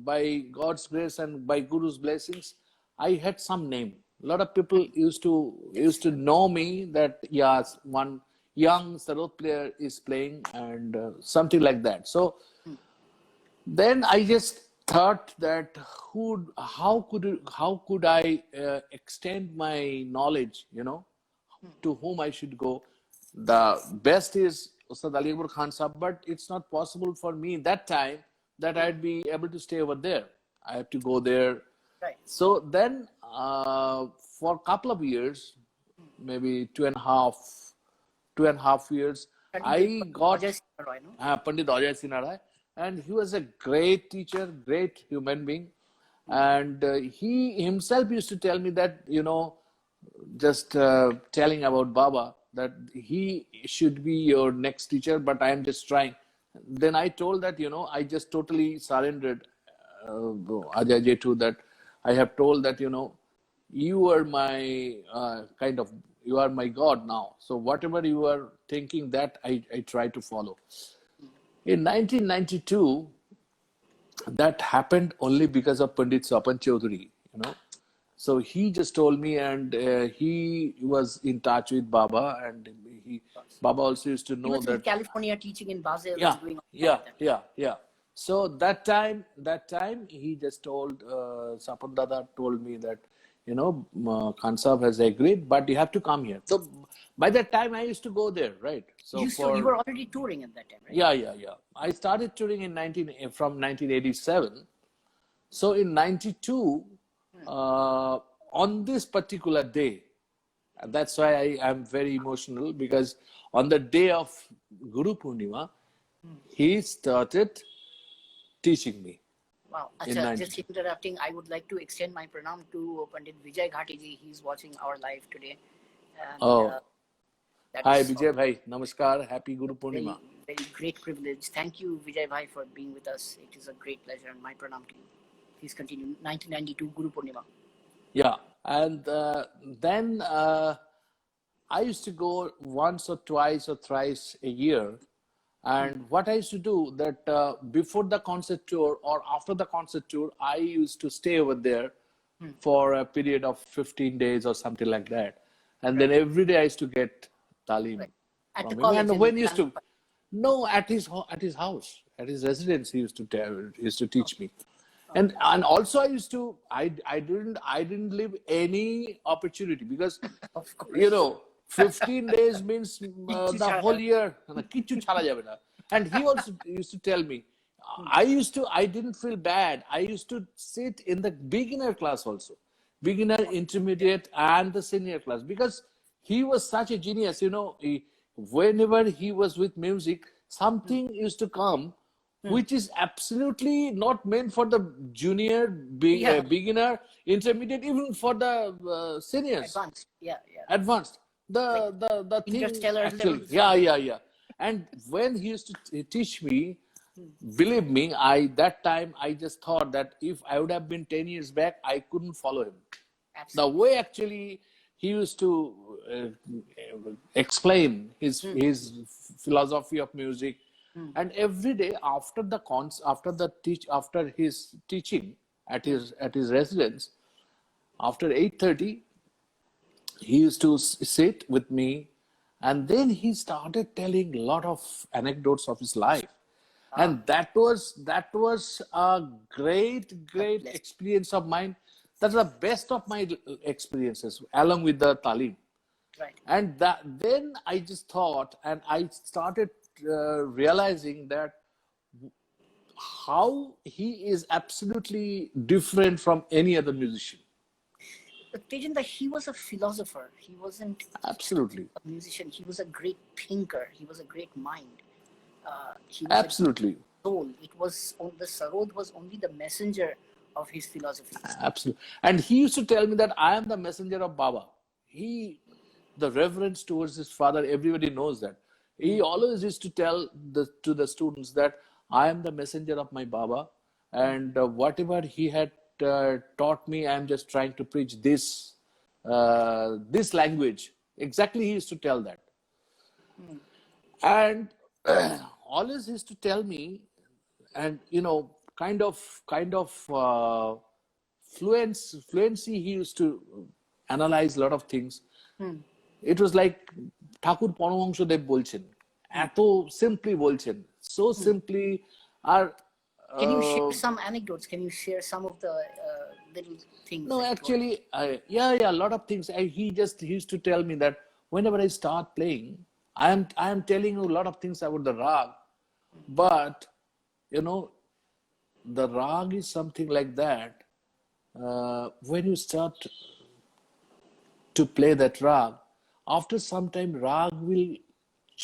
by God's grace and by Guru's blessings, I had some name. A lot of people used to know me that yes, one young Sarod player is playing and something like that. So then I just thought that how could I extend my knowledge, you know, to whom I should go. The best is Ustad Ali Akbar Khan Sahab, but it's not possible for me that time that I'd be able to stay over there. I have to go there. Right. So then for a couple of years, maybe two and a half years, I got Pandit Ajay Sinha, and he was a great teacher, great human being. And he himself used to tell me that, you know, just telling about Baba, that he should be your next teacher, but I am just trying. Then I told that, you know, I just totally surrendered Ajay Jetu, that I have told that, you know, you are my you are my God now. So whatever you are thinking, that I try to follow. In 1992, that happened only because of Pandit Swapan Chaudhary, you know. So he just told me, and he was in touch with Baba, and Baba also used to know he was that in California teaching in Basel. Yeah. So that time he just told Sapan Dada told me that, you know, Khan Sahab has agreed, but you have to come here. So by that time I used to go there, right? So you were already touring at that time, right? Yeah. I started touring from 1987. So in 92, on this particular day, that's why I am very emotional, because on the day of Guru Purnima, he started teaching me. Wow. Achha, just interrupting, I would like to extend my pranam to Pandit Vijay Ghati ji. He's watching our live today. And, hi Vijay bhai, namaskar, happy Guru Purnima. Very, very great privilege. Thank you Vijay bhai for being with us. It is a great pleasure, and my pranam to you. Please continue. 1992 Guru Purnima. Yeah, and then I used to go once or twice or thrice a year. And what I used to do, that before the concert tour or after the concert tour, I used to stay over there for a period of 15 days or something like that. And then every day I used to get talim at the from him. college. And when he used to, no, at his house, at his residence, he used to teach me. And also I used to, I didn't leave any opportunity, because you know, 15 days means the whole year. And he also used to tell me, I didn't feel bad. I used to sit in the beginner class also, beginner, intermediate, and the senior class, because he was such a genius. Whenever he was with music, something used to come which is absolutely not meant for the junior, Yeah. beginner, intermediate, even for the seniors, Advanced. Yeah, yeah. advanced. Like The thing interstellar actually, levels. yeah, yeah, yeah. And when he used to teach me, believe me, that time I just thought that if I would have been 10 years back, I couldn't follow him. The Absolutely. way actually he used to explain his philosophy of music, and every day after the after his teaching at his residence, after 8:30, he used to sit with me, and then he started telling a lot of anecdotes of his life, Ah, and that was a God great bless. experience of mine. That's the best of my experiences, along with the talim. Right. And that then I just thought, and I started realizing that how he is absolutely different from any other musician. But Tejendra, he was a philosopher. He wasn't just Absolutely. a musician. He was a great thinker. He was a great mind. He was a Absolutely. soul. It was the Sarod was only the messenger of his philosophies. Absolutely. And he used to tell me that I am the messenger of Baba. The reverence towards his father, everybody knows that. He always used to tell to the students that I am the messenger of my Baba, and whatever he had taught me, I am just trying to preach this language. Exactly, he used to tell that. And always used to tell me, and kind of fluency, he used to analyze a lot of things. It was like ঠাকুর পরমহংসদেব বলছেন, এত simply বলছেন, so simply. R Can you share some anecdotes? Can you share some of the little things no, that you are? actually, yeah, a lot of things. He used to tell me that whenever I start playing, I am telling you a lot of things about the rag, but you know the rag is something like that. When you start to play that rag, after some time, rag will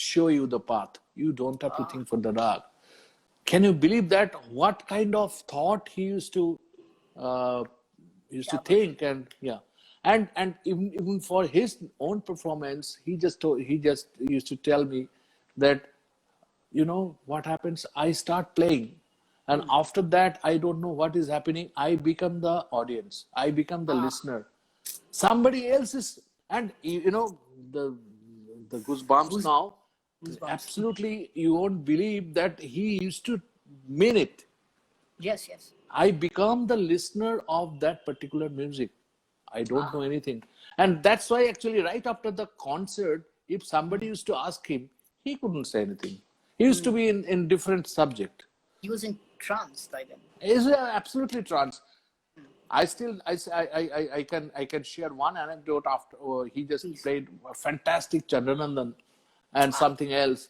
show you the path. You don't have to think for the rag. Can you believe that? What kind of thought he uh, used to Yeah, but think, and yeah, and even for his own performance, he just used to tell me that what happens. I start playing, and after that, I don't know what is happening. I become the audience. I become the listener. Somebody else is, and the goosebumps goose, now. goosebumps. Absolutely, you won't believe that he used to mean it. Yes, yes. I become the listener of that particular music. I don't know anything. And that's why actually right after the concert, if somebody used to ask him, he couldn't say anything. He used to be in different subject. He was in trance by then. He's absolutely trans. I still I can share one anecdote after he just Please. played a fantastic Chandranandan and something else.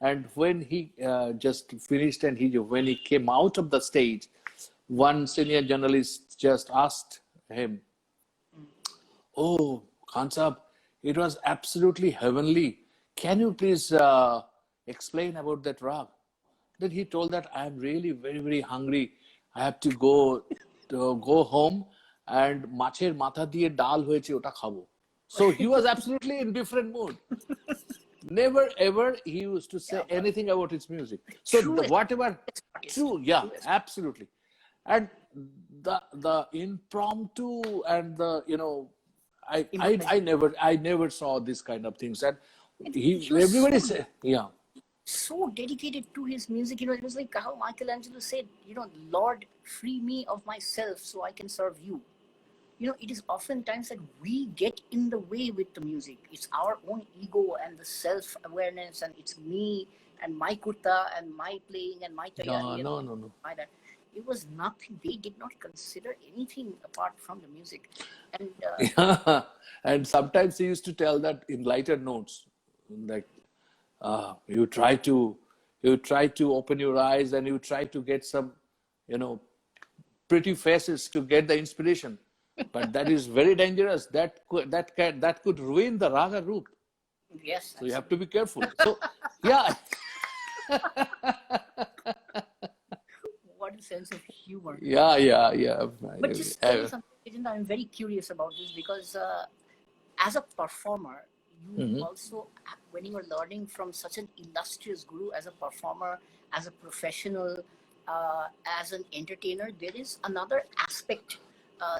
And when he just finished, and when he came out of the stage, one senior journalist just asked him, "Oh, Khan Sahab, it was absolutely heavenly. Can you please explain about that rag?" Then he told that I am really very, very hungry. I have to go home, and মাছের মাথা দিয়ে ডাল হয়েছে ওটা খাবো. So he was absolutely in different mood. Never ever he used to say Yeah, but anything about his music. So true whatever, artist. true, yeah, True absolutely. And the impromptu, and the I never saw this kind of things. And and he he was everybody said, yeah, so dedicated to his music. It was like how Michelangelo said, Lord, free me of myself so I can serve you. It is oftentimes that we get in the way with the music. It's our own ego and the self-awareness, and it's me and my kurta and my playing and my tayari and no. my that. It was nothing. They did not consider anything apart from the music. And Yeah. And sometimes he used to tell that in lighter notes, like you try to you try to open your eyes and you try to get some, you know, pretty faces to get the inspiration. But that is very dangerous. That could ruin the raga root. Yes, So you have absolutely. to be careful. So yeah, What a sense of humor. yeah. But just tell me something, Tejinder, I'm very curious about this because as a performer, you Mhm. also, when you are learning from such an illustrious guru as a performer, as a professional, as an entertainer, there is another aspect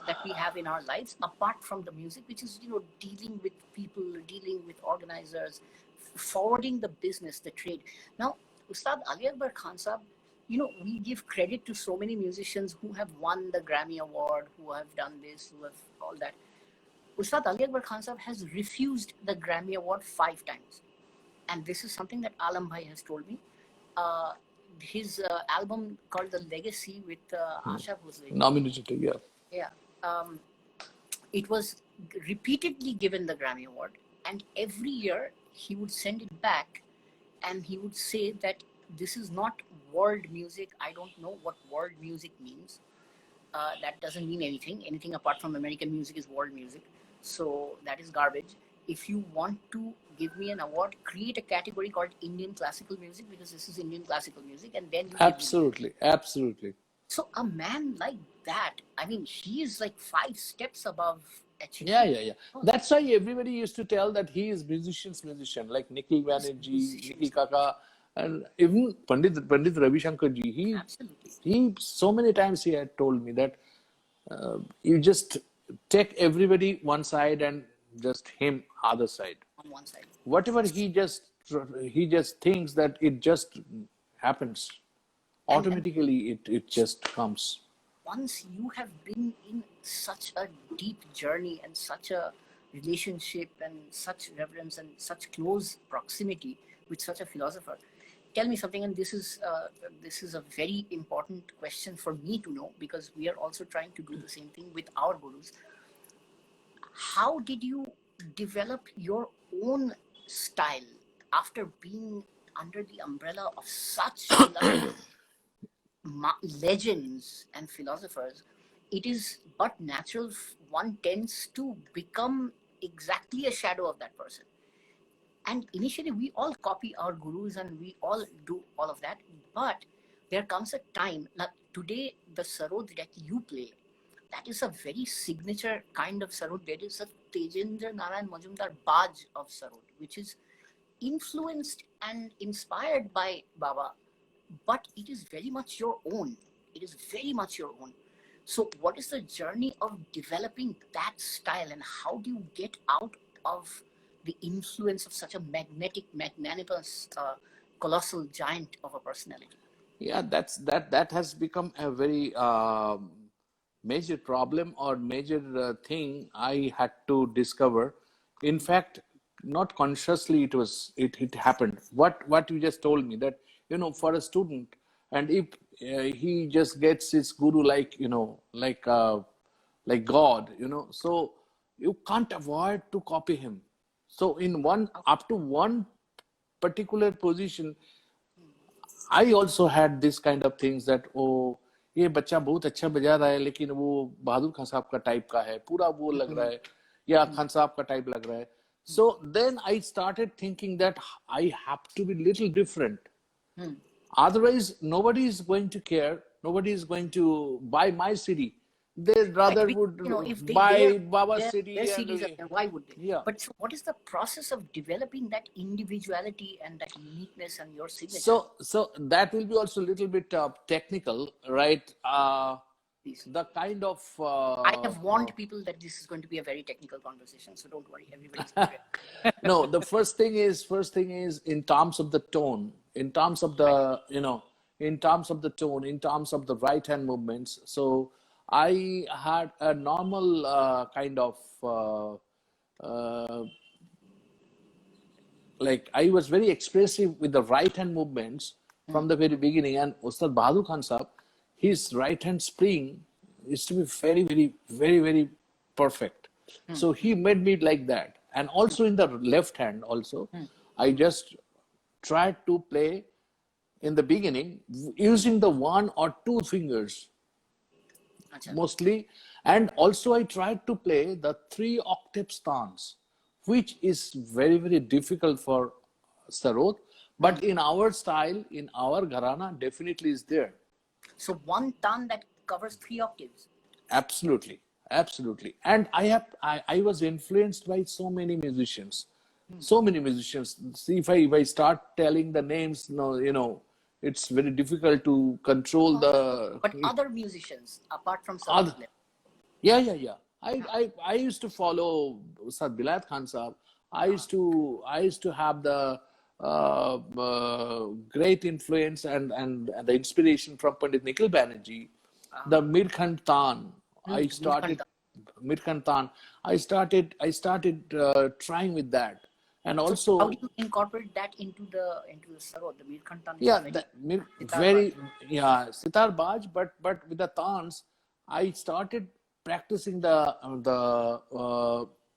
that we have in our lives apart from the music, which is, you know, dealing with people, dealing with organizers, forwarding the business, the trade. Now, Ustad Ali Akbar Khan Sahab, you know, we give credit to so many musicians who have won the Grammy Award, who have done this, who have all that. Ustad Ali Akbar Khan Sahab has refused the Grammy Award 5 times. And this is something that Alam Bhai has told me. Uh, his album called The Legacy with Asha Bhosle. Nominated, yeah. Yeah. Um, it was repeatedly given the Grammy Award. And every year he would send it back and he would say that this is not world music. I don't know what world music means. That doesn't mean anything. Anything apart from American music is world music. So that is garbage. If you want to give me an award, create a category called Indian classical music because this is Indian classical music, and then you Absolutely, absolutely. So a man like that, I mean, he is like 5 steps above Yeah, achievement. yeah, yeah. That's why everybody used to tell that he is musician, like Nikhil He's Banerjee, Nikhil musicians. Kaka, and even Pandit Ravi Shankar ji. Absolutely. He so many times he had told me that you just take everybody one side and just him other side. On one side. Whatever he just thinks that it just happens And automatically. It just comes. once you have been in such a deep journey and such a relationship and such reverence and such close proximity with such a philosopher, tell me something. And this is a very important question for me to know because we are also trying to do the same thing with our gurus. How did you develop your own style after being under the umbrella of such legends and philosophers? It is but natural one tends to become exactly a shadow of that person. And initially, we all copy our gurus and we all do all of that. But there comes a time, like today, the Sarod that you play, that is a very signature kind of Sarod. There is a Tejendra Narayan Majumdar Baj of Sarod, which is influenced and inspired by Baba, but it is very much your own. It is very much your own. So, what is the journey of developing that style, and how do you get out of the influence of such a magnetic, magnanimous, colossal giant of a personality? Yeah, that has become a very major problem or major thing I had to discover. In fact, not consciously, it happened. What you just told me, that for a student, and if he just gets his guru like like God, so you can't avoid to copy him. So in one up to one particular position, I also had this kind of things that ये बच्चा बहुत अच्छा बजा रहा है लेकिन वो बहादुर खान साहब का टाइप का है, पूरा वो लग रहा है, या खान साहब का टाइप लग रहा है. So then I started thinking that I have to be little different. Otherwise, nobody is going to care. Nobody is going to buy my CD. They rather would If buy Baba's their CD CDs are and there, why would they? yeah. But so what is the process of developing that individuality and that uniqueness and your signature? So that will be also a little bit technical, right? Please. The kind of I have warned people that this is going to be a very technical conversation, so don't worry, everybody's prepared. no. The first thing is in terms of the tone, in terms of the in terms of the tone, in terms of the right hand movements. So I had a normal kind of uh, like I was very expressive with the right hand movements from the very beginning. And Ustad Bahadur Khan Sahab, his right hand spring is to be very, very, very, very perfect. So he made me like that. And also in the left hand, also, I just tried to play in the beginning using the one or two fingers Acha. mostly, and also I tried to play the 3-octave stance, which is very, very difficult for Sarod, but in our style, in our gharana, definitely is there. So one tan that covers 3 octaves. Absolutely, absolutely. And I was influenced by so many musicians, so many musicians. See, if I start telling the names, no, it's very difficult to control the But other musicians, apart from other. Sarod, Yeah. I used to follow Sad Bilal Khan Sahab. I used to have the great influence and the inspiration from Pandit Nikhil Banerjee. The Mirkhand Tan. I started Mirkhand Tan. I started trying with that, and so also how do you incorporate that into the Sarod? The Mirkhantan is yeah, Sitar very Baj. yeah, sitar baj, but with the tans, I started practicing the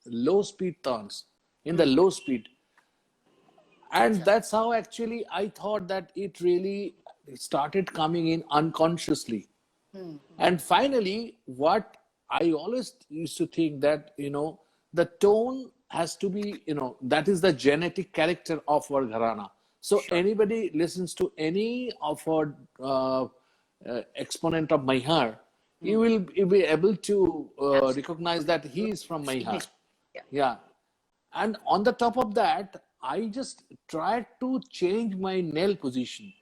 low speed tans in the low speed, and that's how actually I thought that it really started coming in unconsciously. And finally, what I always used to think that, the tone has to be, that is the genetic character of our gharana. So Sure. anybody listens to any of our exponent of Maihar, you'll be able to recognize that he is from Maihar. Signature. Yeah. Yeah. And on the top of that, I just tried to change my nail position.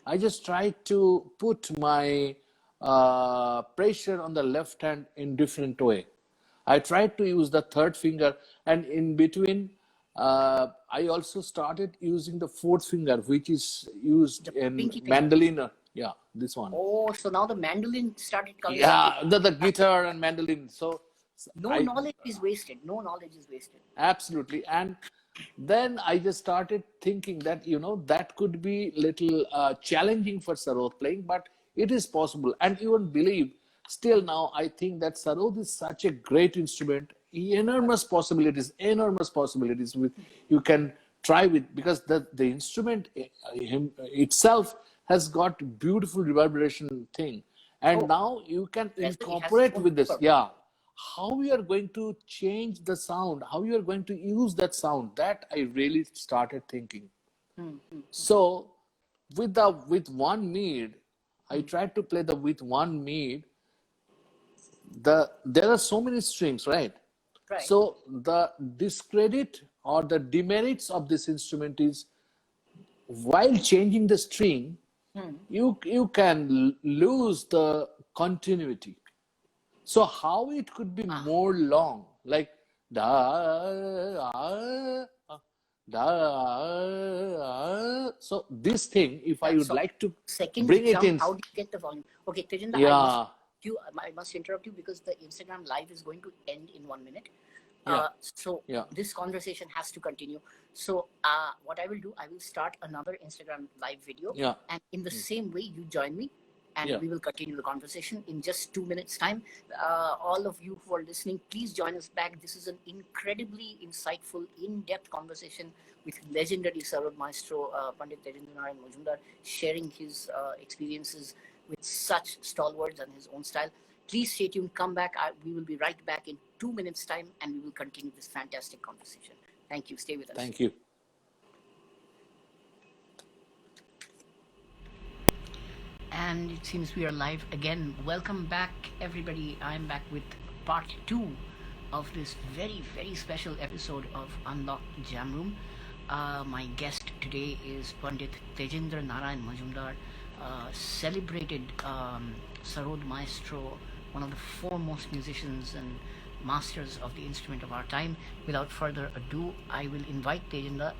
I just tried to put my pressure on the left hand in different way. I tried to use the third finger, and in between, I also started using the fourth finger, which is used The in pinky finger. mandolin. Yeah, this one. Oh, so now the mandolin started coming Yeah, into the guitar and mandolin. So no I knowledge is wasted. No knowledge is wasted. absolutely. And then I just started thinking that, that could be little challenging for Sarod playing, but it is possible. And you won't believe, still now, I think that Sarod is such a great instrument, enormous possibilities with you can try with, because the instrument itself has got beautiful reverberation thing. And Oh, now you can yes, it has incorporate its own with this. purpose. Yeah, how we are going to change the sound, how you are going to use that sound, that I really started thinking. So with one mid, I tried to play the with one mid. There are so many strings, right? Right. So the discredit or the demerits of this instrument is, while changing the string, you can lose the continuity. So how it could be more long, like da da. So this thing, if I would So like to seconds bring it jump. in, How do you get the volume? Okay, Tejendra, yeah, I must interrupt you because the Instagram live is going to end in 1 minute. yeah, So yeah. this conversation has to continue. So what I will do, I will start another Instagram live video, Yeah. and in the same way, you join me, and Yeah. we will continue the conversation in just 2 minutes' time. All of you who are listening, please join us back. This is an incredibly insightful, in-depth conversation with legendary Sarod Maestro, Pandit Tejendra Narayan Majumdar, sharing his experiences with such stalwarts and his own style. Please stay tuned, come back. We will be right back in 2 minutes' time, and we will continue this fantastic conversation. Thank you. Stay with us. Thank you. And it seems we are live again. Welcome back, everybody. I'm back with part 2 of this very, very special episode of Unlocked Jam Room. My guest today is Pandit Tejendra Narayan Majumdar, celebrated Sarod Maestro, one of the foremost musicians and masters of the instrument of our time. Without further ado, I will invite Tejendra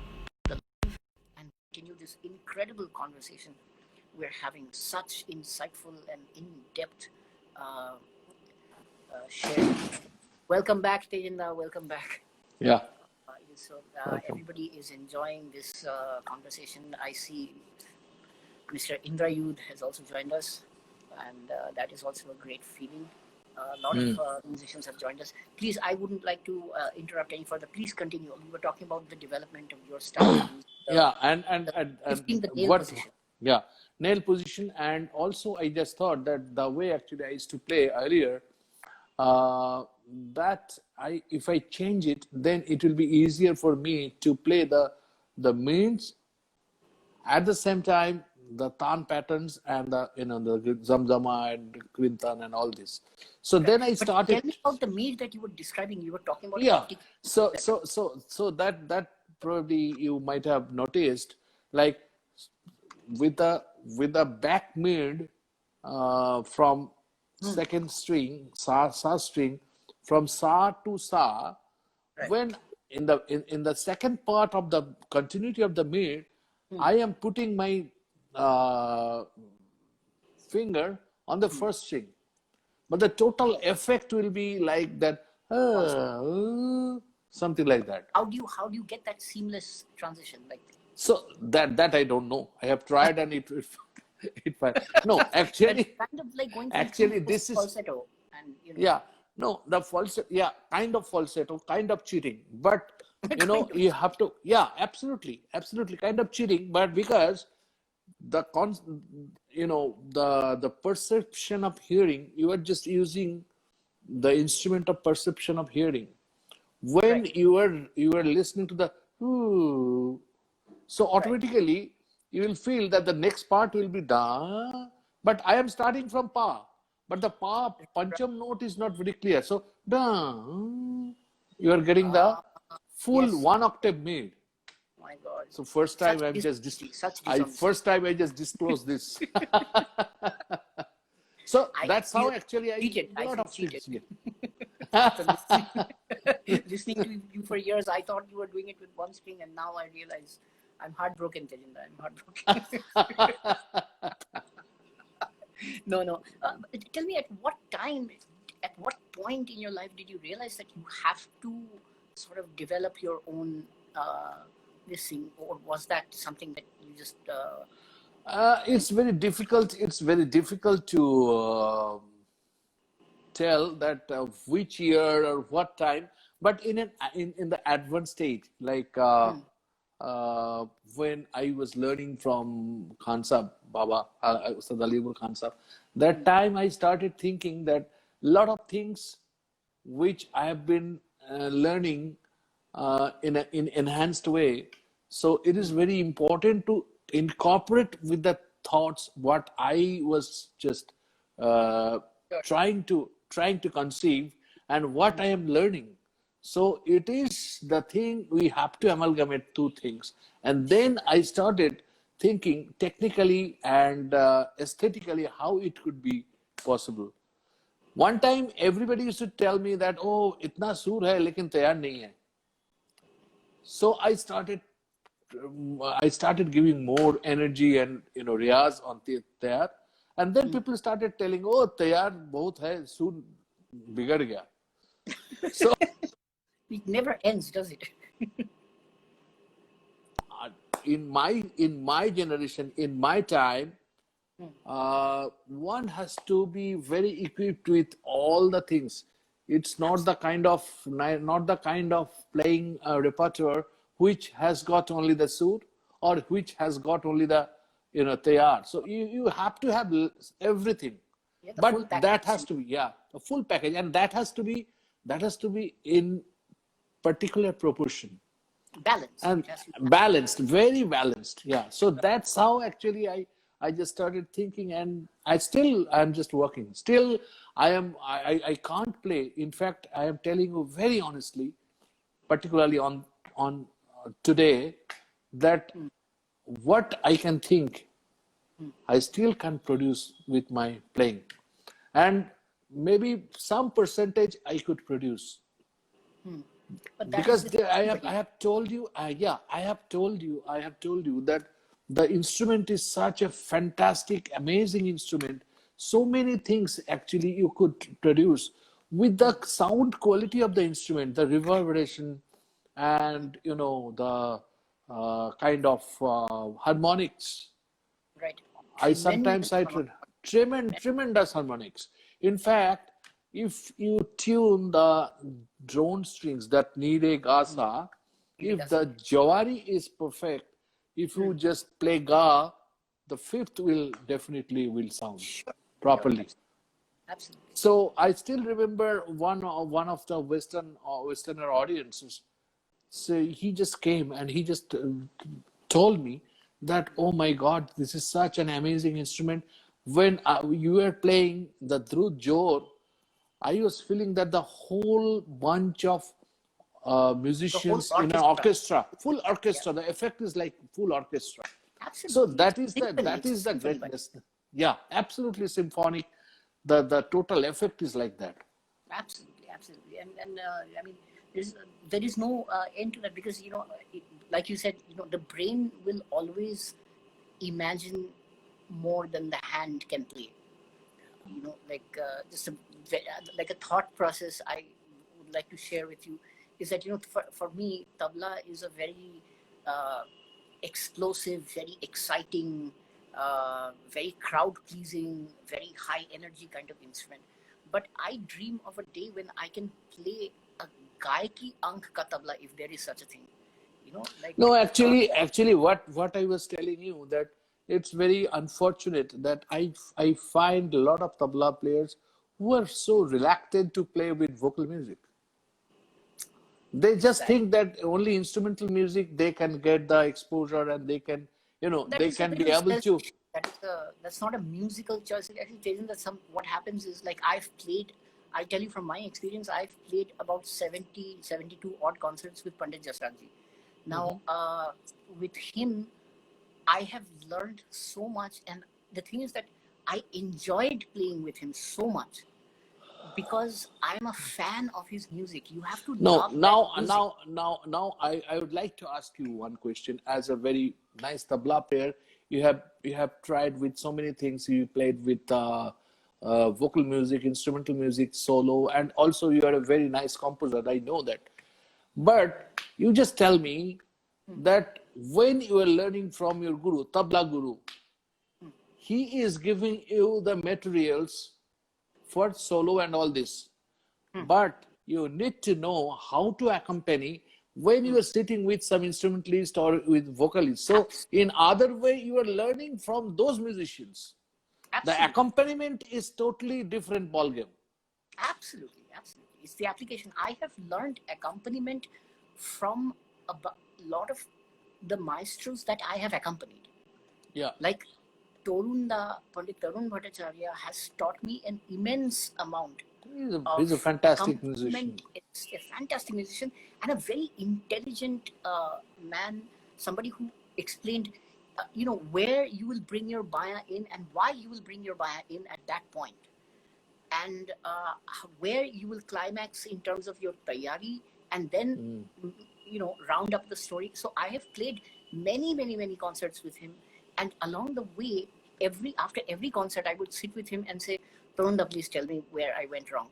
to the live and continue this incredible conversation. We're having such insightful and in-depth sharing. Welcome back, Tejendra. Welcome back. Yeah. So Welcome. everybody is enjoying this conversation. I see Mr. Indrayud has also joined us, and that is also a great feeling. A lot of musicians have joined us. Please, I wouldn't like to interrupt any further. Please continue. We were talking about the development of your style. Yeah, and Shifting the nail what position. Yeah, nail position. And also, I just thought that the way actually I used to play earlier, uh, that if I change it, then it will be easier for me to play the means at the same time the tan patterns and the the zamzama and quintan and all this. So Right. then I But tell started. me about the meal that you were describing. You were talking about a Yeah. particular So that so so so that probably you might have noticed, like with the back mid from second string sa string, from sa to sa, right. when in the second part of the continuity of the mid, I am putting my uh, finger on the first string, but the total effect will be like that, False. something like that. How do you get that seamless transition? Like So that I don't know. I have tried and it no, it's actually kind of like going from true actually this is, falsetto, and yeah, no, the falsetto, yeah, kind of falsetto, kind of cheating, but kind of. you have to, yeah, absolutely, absolutely, kind of cheating, but because the con the perception of hearing, you are just using the instrument of perception of hearing. When Right. you are listening to the ooh, so Right. automatically you will feel that the next part will be da, but I am starting from pa, but the pa Right. pancham note is not very clear. So da, you are getting the Ah, full yes. one octave mid. My God. So first Such time I'm just dishonesty. Such I dishonesty. first time I just disclosed this. So I that's how feel actually I cheated. a I lot feel of cheated. things. Yeah. So listening, listening to you for years, I thought you were doing it with one string, and now I realize I'm heartbroken, Tejendra. I'm heartbroken. No, no. Tell me, at what point in your life did you realize that you have to sort of develop your own this thing, or was that something that you just It's very difficult. It's very difficult to tell that which year or what time, but in the advanced stage, like when I was learning from Khan Sahib, Baba, Ustad Alibur Khan Sahib, that time I started thinking that a lot of things which I have been learning in an in enhanced way. So it is very important to incorporate with the thoughts what I was just uh, sure. trying to conceive and what I am learning. So it is the thing we have to amalgamate two things, and then I started thinking technically and aesthetically how it could be possible. One time, everybody used to tell me that, oh, itna sur hai, lekin tayar nahi hai. So I started giving more energy and riyaz on tayar, and then people started telling, oh, tayar bahut hai, sur bigad gaya. So It never ends, does it? in my generation, in my time, one has to be very equipped with all the things. It's not the kind of playing repertoire which has got only the suit or which has got only the tayar. So you have to have everything, Yeah, the full but that package. has to be, yeah, a full package, and that has to be in particular proportion Balance. and It has to be balanced, very balanced. Yeah. So that's how actually I just started thinking, and I'm just working. Still, I can't play. In fact, I am telling you very honestly, particularly on today, that what I can think, I still can produce with my playing, and maybe some percentage I could produce but that is because with I everybody. have told you, yeah, I have told you that the instrument is such a fantastic, amazing instrument. So many things actually you could produce with the sound quality of the instrument, the reverberation, and the kind of harmonics. Right. I Tremendous sometimes I amount. tremendous harmonics. In fact, if you tune the drone strings that need a gasa, if Because the jawari is perfect, if you just play ga, the fifth will definitely will sound Sure, sure, properly. absolutely. So I still remember one of the Westerner audiences. So he just came and he just told me that, oh my God, this is such an amazing instrument. When you were playing the Drut Jor, I was feeling that the whole bunch of The whole musicians in an orchestra. orchestra, full Yeah, orchestra, the effect is like full orchestra. So absolutely. It's that is symphony. It's a the symphony, but greatness. Yeah, absolutely symphonic. The total effect is like that. absolutely, absolutely. And I mean, there is no end to that because like you said, the brain will always imagine more than the hand can play. Like just like a thought process I would like to share with you is that for me tabla is a very uh, explosive, very exciting, very crowd pleasing, very high energy kind of instrument. But I dream of a day when I can play a gaiki ank ka tabla, if there is such a thing. No, Like actually, what I was telling you that it's very unfortunate that I find a lot of tabla players who are so reluctant to play with vocal music. They just exactly. think that only instrumental music they can get the exposure and they can, That they is a can bit be of a able to. that's not a musical choice. It actually tells that what happens is like I tell you from my experience, I've played about 70, 72 odd concerts with Pandit Jasraj ji. Now, Mhm. with him, I have learned so much, and the thing is that I enjoyed playing with him so much because I'm a fan of his music. You have to No, love that music. I would like to ask you one question. As a very nice tabla player, you have tried with so many things. You played with vocal music, instrumental music, solo, and also you are a very nice composer. I know that. But you just tell me that when you are learning from your guru, tabla guru, he is giving you the materials for solo and all this, but you need to know how to accompany when you are sitting with some instrumentalist or with vocalist. So Abs- in other way you are learning from those musicians. The Absolutely. accompaniment is totally different ballgame. Absolutely, absolutely. It's the application. I have learned accompaniment from a lot of the maestros that I have accompanied. Yeah, Like Pandit Tarun Bhattacharya has taught me an immense amount of he's a fantastic accompaniment. musician. It's a fantastic musician and a very intelligent man, somebody who explained, where you will bring your baya in and why you will bring your baya in at that point and where you will climax in terms of your tayari and then round up the story. So I have played many concerts with him, and along the way, after every concert I would sit with him and say, Torunda, please tell me where I went wrong.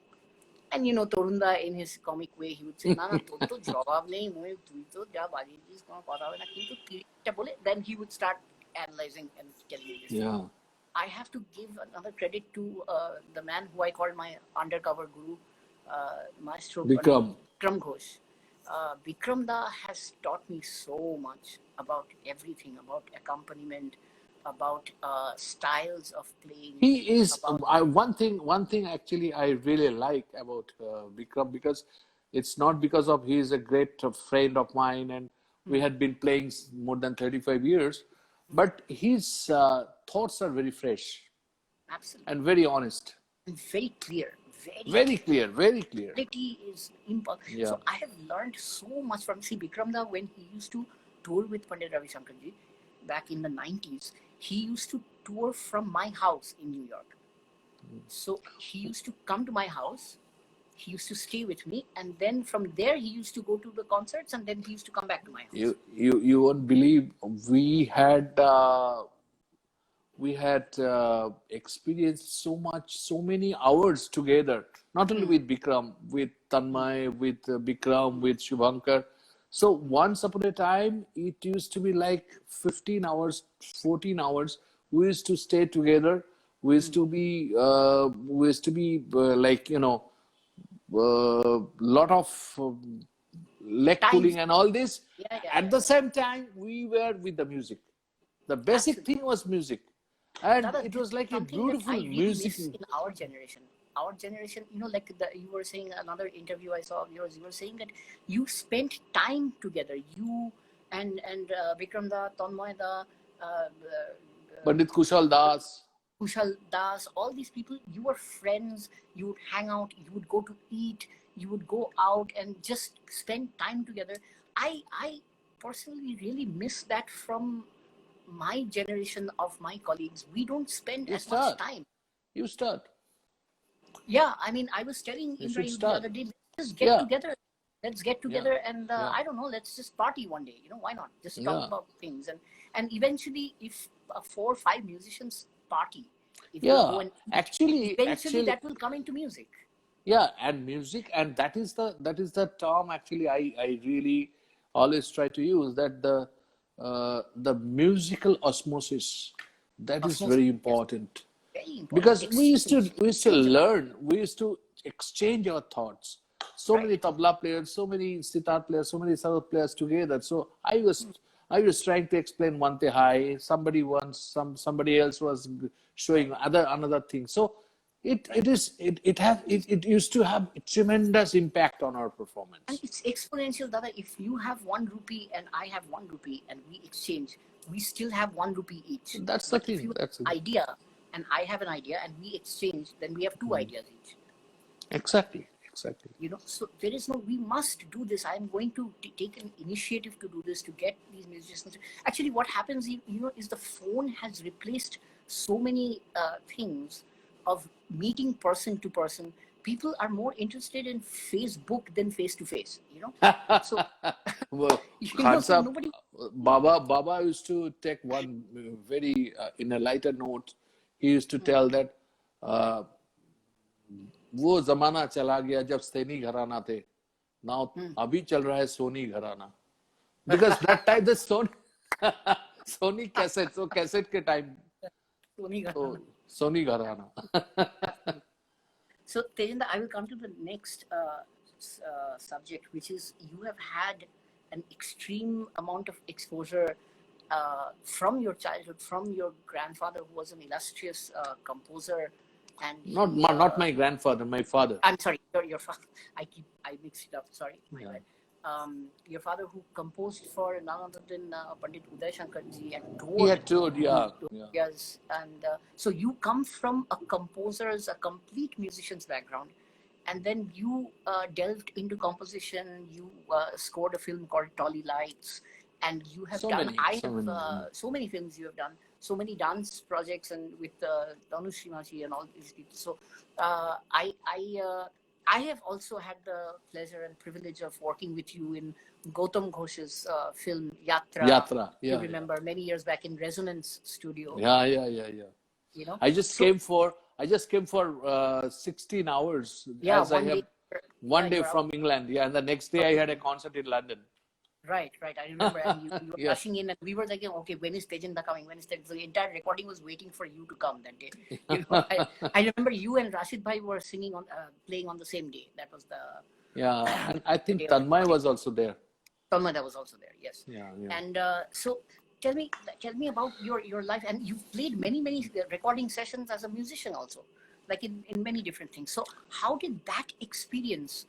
And Torunda, in his comic way, he would say, না না তোর তো জবাব নেই মই তুই তো যা বাজিয়েছিস কোনো কথা হবে না কিন্তু তিরিশটা বলে then he would start analyzing and telling me this thing. Yeah, I have to give another credit to the man who I called my undercover guru, Maestro Pandit Bikram. Vikram Ghosh. Vikram Da has taught me so much about everything, about accompaniment, about styles of playing, He is about one thing actually I really like about Bikram, because it's not because of he is a great friend of mine and we had been playing more than 35 years, but his thoughts are very fresh absolutely and very honest, and very clear, very very clear. clear, very clear. Clarity is impulse. Yeah. So I have learned so much from Bikram Da when he used to tour with Pandit Ravi Shankar ji back in the 90s. He used to tour from my house in New York. So he used to come to my house. He used to stay with me, and then from there he used to go to the concerts, and then he used to come back to my house. You won't believe we had experienced so many hours together, not only with Bikram, with Tanmay, with Bikram, with Shubhankar. So once upon a time, it used to be like 15 hours, 14 hours. We used to stay together. We used to be like, lot of leg Times, pulling and all this. yeah, At the same time, we were with the music. The basic absolutely. thing was music. And Dada, it this was is like a something that beautiful I really miss musical. in our generation. Our generation, like you were saying, another interview I saw of yours, you were saying that you spent time together. You and Vikram da, Tanmoy da, Pandit Kushal Das. Kushal Das, all these people, you were friends, you would hang out, you would go to eat, you would go out and just spend time together. I personally really miss that from my generation of my colleagues. We don't spend You as much start. time. You start. Yeah, I mean, I was telling You should Ibrahim the start. other day, let's get Yeah. together. Let's get Yeah. together and Yeah. I don't know, let's just party one day. Why not? Just talk Yeah. about things. And eventually, if 4 or 5 musicians party, if they Yeah. go and Actually, eventually that will come into music. yeah, and music, and that is the term actually I really always try to use, that the musical osmosis, that is Osmosis, very yes, important. very important. Because we used to Exchange of learn, we used to exchange our thoughts. So right. many tabla players, so many sitar players, so many sarod players together. So I was trying to explain one thing high, somebody else was showing another thing. So it used to have a tremendous impact on our And performance. it's exponential, Dada. If you have 1 rupee and I have 1 rupee and we exchange, we still have 1 rupee each. That's the But if you thing. That's have an idea and I have an idea and we exchange, then we have 2 ideas each. exactly. So there is no, we must do this. I'm going to take an initiative to do this, to get these musicians. Actually, what happens, is the phone has replaced so many things of meeting person to person. People are more interested in Facebook than face to face, So, Well, Khan so Sahab, nobody, Baba used to take one very in a lighter note. He used to tell that वो जमाना चला गया जब सैनी घराना थे. Now अभी चल रहा है सोनी घराना. Because that time the Sony cassette, so cassette के time तो सोनी घराना. So, Tejendra, I will come to the next subject, which is you have had an extreme amount of exposure from your childhood, from your grandfather, who was an illustrious composer, and Not my grandfather, my father. I'm sorry, your father. I mixed it up. Sorry, my bad. Your father, who composed for none other than Pandit Uday Shankar ji, and He had toured, toured, yeah. yes, and so you come from a complete musician's background, and then you delved into composition. You scored a film called Tolly Lights, and you have so many films you have done, so many dance projects, and with Tanu Srimaji and all these people. So I have also had the pleasure and privilege of working with you in Gautam Ghosh's film Yatra. Yeah. You remember many years back in Resonance Studio. Yeah. I just came for 16 hours. Yeah, as I have one day from England. Yeah, and the next day I had a concert in London. Right. I remember, and you were rushing in, and we were thinking, okay, when is Tejendra coming? So the entire recording was waiting for you to come that day. I remember you and Rashid Bhai were singing playing on the same day. That was the and I think Tanmay was also there. Tanmay was also there. Yes. Yeah. And so tell me about your life, and you've played many recording sessions as a musician also, like in many different things. So how did that experience?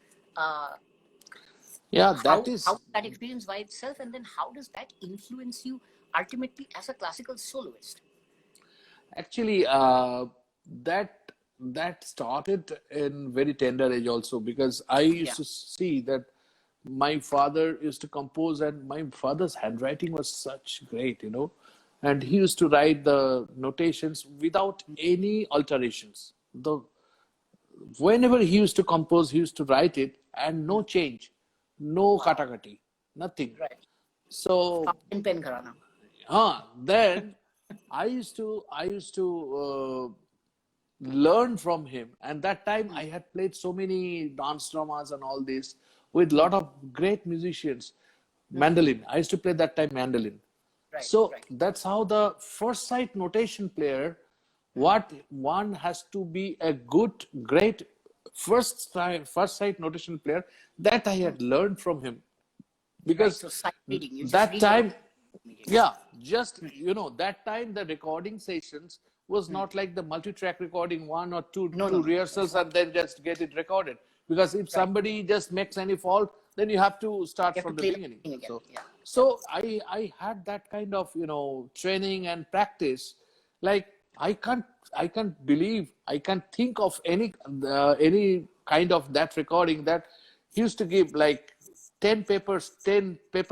How that experience by itself, and then how does that influence you ultimately as a classical soloist? Actually, that started in very tender age also, because I used to see that my father used to compose, and my father's handwriting was such great, and he used to write the notations without any alterations. Whenever he used to compose, he used to write it, and no change. No katakati, nothing. Right. So pen karana. Then I used to learn from him, and that time I had played so many dance dramas and all this with a lot of great musicians. Mandolin. I used to play that time mandolin. Right. So that's how the first sight notation player. What one has to be a great first sight notation player, that I had learned from him, because so sight reading, that time immediately. Yeah, just that time the recording sessions was not like the multi-track recording, one or two No, no, two no. It's rehearsals not. and then just get it recorded. Because if Right. somebody just makes any fault, then you have to start You have to from the play the beginning. thing again. So, Yeah. Yeah. so I had that kind of training and practice. Like I can't believe, I can't think of any kind of that recording that he used to give like 10 paper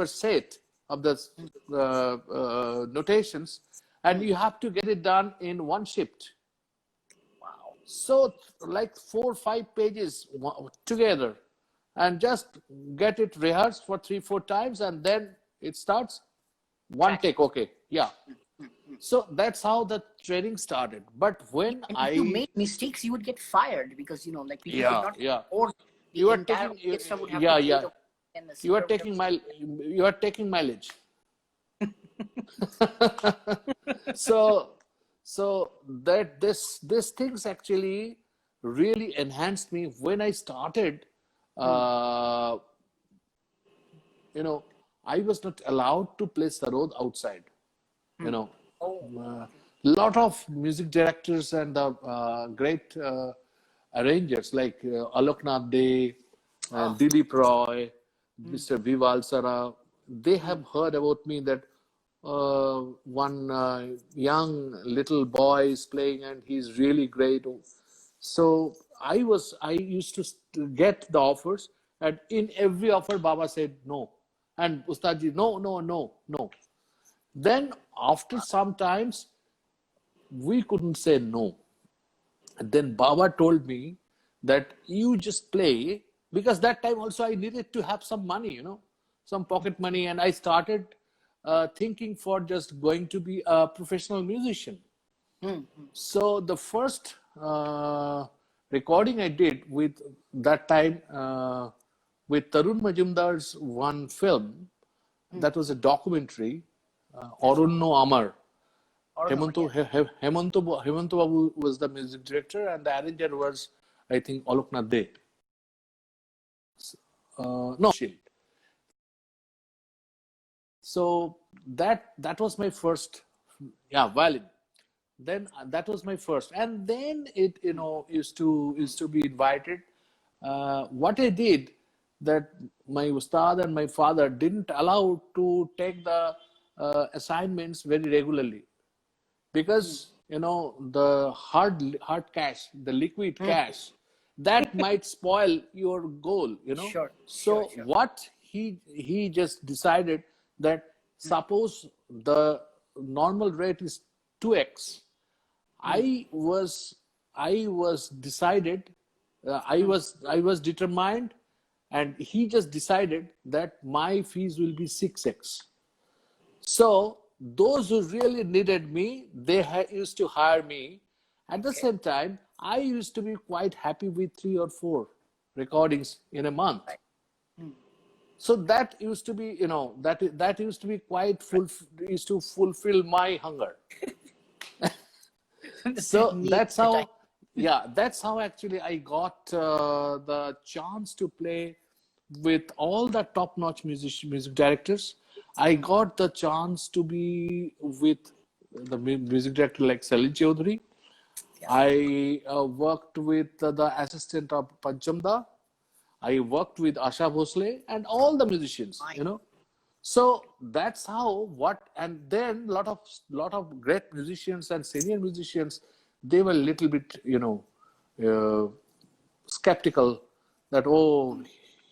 set of the notations, and you have to get it done in one shift. Wow. So like 4 or 5 pages together, and just get it rehearsed for 3 or 4 times, and then it starts one Track. take. Okay, yeah. So that's how the training started. But when And if you I, made mistakes, you would get fired because like people could yeah, not yeah, afford. you The are entire taking, orchestra would have to yeah, play yeah, the and the you are singer would have taking to my, sing. you are taking mileage. So, so that this things actually really enhanced me when I started. Uh, you know, I was not allowed to play Sarod outside. You know, Oh, uh, okay. lot of music directors and the great arrangers like Alok Nath Dey, Ah, Dilip Roy, Mr. Vival Sara, they have heard about me that one young little boy is playing and he's really great. So I used to get the offers, and in every offer, Baba said no, and Ustadji, no, no, no, no. Then after some times, we couldn't say no. And then Baba told me that you just play, because that time also I needed to have some money, some pocket money, and I started thinking for just going to be a professional musician. So the first recording I did with that time with Tarun Majumdar's one film, that was a documentary, Arunno Amar. or no, yes. Hemanto Babu was the music director, and the arranger was, I think, Alok Nath Dey. No, Shield. So that was my first, yeah, violin. Then that was my first, and then it used to be invited. What I did, that my ustad and my father didn't allow to take the assignments very regularly, because the hard cash, the liquid cash, that might spoil your goal. Sure, sure, So sure. what he just decided, that suppose the normal rate is 2x, I was decided, I was determined, and he just decided that my fees will be 6x. So those who really needed me, they used to hire me. At the Okay. same time, I used to be quite happy with 3 or 4 recordings in a month. Right. So that used to be, that used to be quite used to fulfill my hunger. The So need, that's the time. how, yeah, that's how actually I got the chance to play with all the top-notch music directors. I got the chance to be with the music director like Salil Chaudhary. Yeah. I worked with the assistant of Panchamda. I worked with Asha Bhosle and all the musicians. Fine. So that's how and then lot of great musicians and senior musicians, they were a little bit, uh, skeptical that, oh,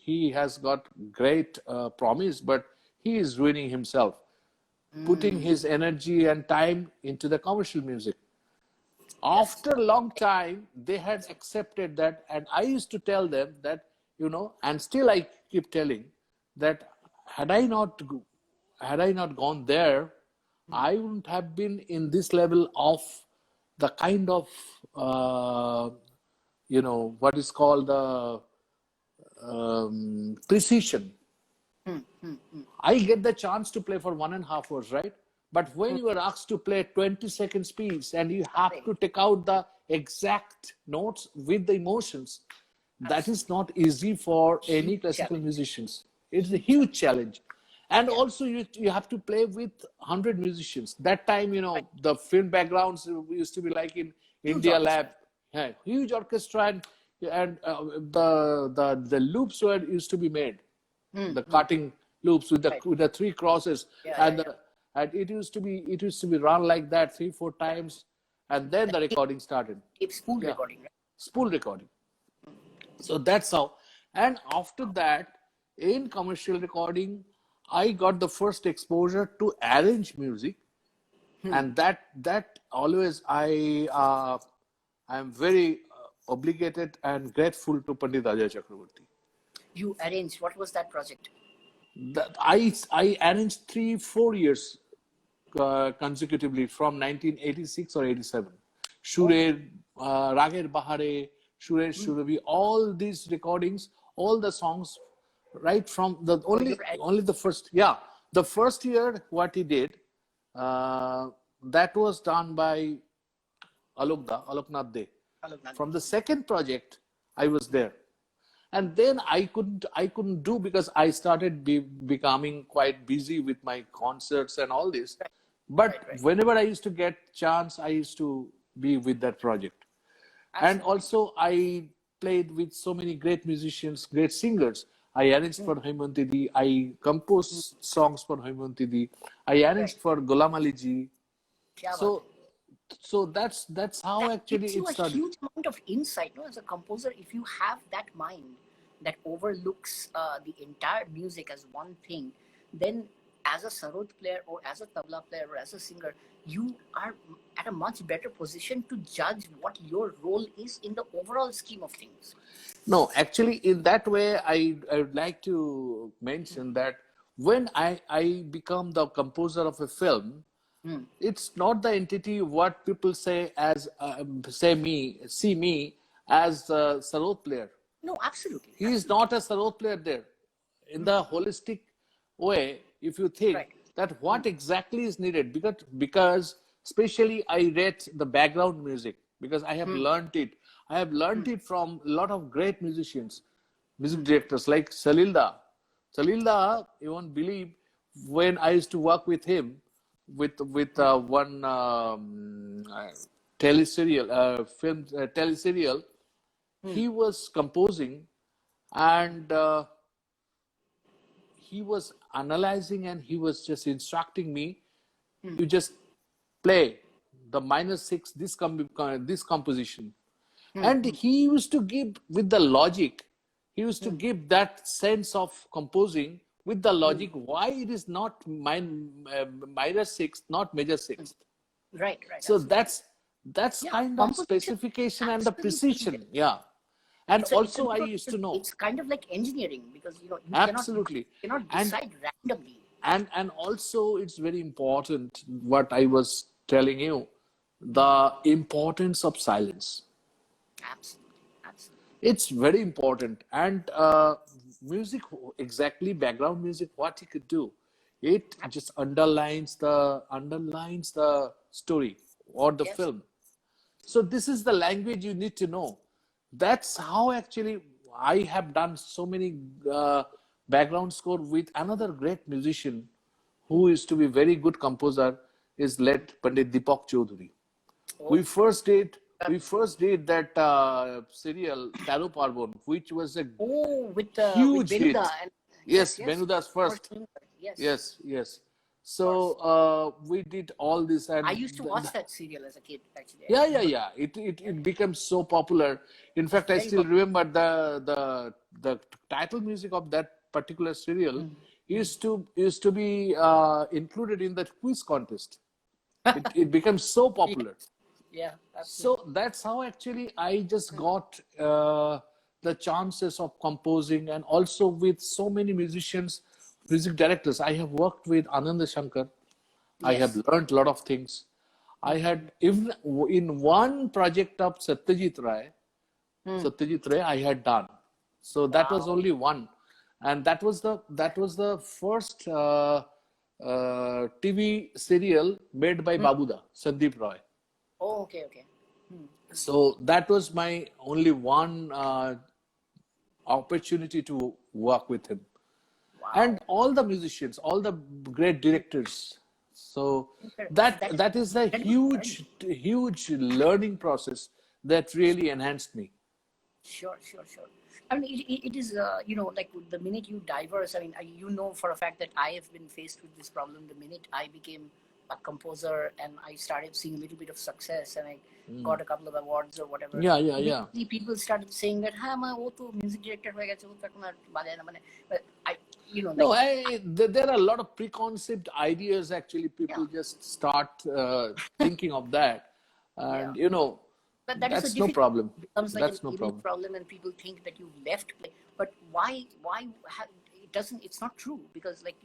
he has got great promise, but he is ruining himself, putting his energy and time into the commercial music. Yes. After a long time, they had accepted that, and I used to tell them that, and still I keep telling that, had I not gone there, I wouldn't have been in this level of the kind of what is called the precision. I get the chance to play for 1.5 hours, right? But when you are asked to play 20-second speeds, and you have Right. to take out the exact notes with the emotions, that is not easy for any Huge classical challenge. musicians. It's a Huge challenge. huge challenge. And Yeah. also you have to play with 100 musicians. That time, Right. the film backgrounds used to be like in Huge India Lab, orchestra. yeah, huge orchestra, and the loops were used to be made, the cutting loops with Right. the three crosses, Yeah, yeah, and yeah. and it used to be run like that 3 4 times, and then Like the recording started. tape spool Yeah, recording, right? spool recording. So that's how. And after that, in commercial recording, I got the first exposure to arranged music, and that always I'm very obligated and grateful to Pandit Ajay Chakraborty. You arranged. What was that project? That I arranged 3 4 years consecutively from 1986 or 87. Okay. Shurer, Rager Bahare, Shurer Shuravi, all these recordings, all the songs, right from the So only only the first, yeah, the first year what he did, uh, that was done by Aloknath De. From the second project, I was there, and then I couldn't do because I started becoming quite busy with my concerts and all this. right, But right, right. whenever I used to get chance, I used to be with that project. And Absolutely. also I played with so many great musicians, great singers. I arranged for Haimanti Di, I composed songs for Haimanti Di, I Right. arranged for Gulam Ali Ji. क्या बात So है? that's how That actually gives you it a started. huge amount of insight, no? As a composer, if you have that mind that overlooks the entire music as one thing, then as a sarod player or as a tabla player or as a singer, you are at a much better position to judge what your role is in the overall scheme of things. No, actually, in that way, I would like to mention that when I become the composer of a film, it's not the entity what people say as see me as a sarod player. No, absolutely, He is absolutely. not a sarod player there. In the holistic way, if you think Right. that what exactly is needed, because especially I read the background music because I have learned it. I have learned it from a lot of great musicians, music directors like Salilda. Salilda, you won't believe, when I used to work with him with one teleserial film teleserial, he was composing, and he was analyzing, and he was just instructing me, you just play the -6 this composition. And he used to give with the logic, he used to give that sense of composing with the logic why it is not minor sixth, not major sixth. Right, right, So absolutely. that's Yeah, kind of composition specification and the absolutely. precision, yeah. And It's a also I used to know. it's kind of like engineering, because you Absolutely. cannot And decide randomly. and also it's very important what I was telling you, the importance of silence. Absolutely, absolutely. It's very important. And music, exactly, background music, what it could do, it just underlines the story or the Yes, film. So this is the language you need to know. That's how actually I have done so many background score with another great musician who is to be very good composer, is led Pandit Deepak Chaudhary. We oh, first did we first did that serial Taro Parvon, which was a oh, with huge Benuda, hit. and yes, Yes, yes, Benuda's our first. singer, yes, Yes, yes. of course. So we did all this, I and used to watch that serial as a kid. Actually, I yeah, yeah, remember. yeah. It, it Yeah, it became so popular. In fact, I very still popular. remember the title music of that particular serial used to be included in the quiz contest. It became so Yes, popular. yeah, absolutely. So that's how actually I just got the chances of composing, and also with so many musicians, music directors. I have worked with Ananda Shankar. I have Yes. learned a lot of things. I had even in one project of Satyajit Ray I had done. So that was Wow. only one, and that was the first TV serial made by Babuda Sandeep Roy. Oh, okay, okay. So that was my only one opportunity to work with him. and all the musicians, all the great directors. So that is a huge learning process that really enhanced me. Sure, sure, sure. I mean, it is, like the minute you diverse, I mean, you know for a fact that I have been faced with this problem the minute I became a composer and I started seeing a little bit of success and I got a couple of awards or whatever. Yeah. Immediately people started saying that, "Ha, ma, wo to music director ho gaya, wo tak na bajaye na mane." But I, No, there are a lot of preconceived ideas. Actually, people just start thinking of that, and but that is a that's no difficult problem. becomes like That's an no image problem. problem, and people think that you've left play. But why? It doesn't? It's not true because, like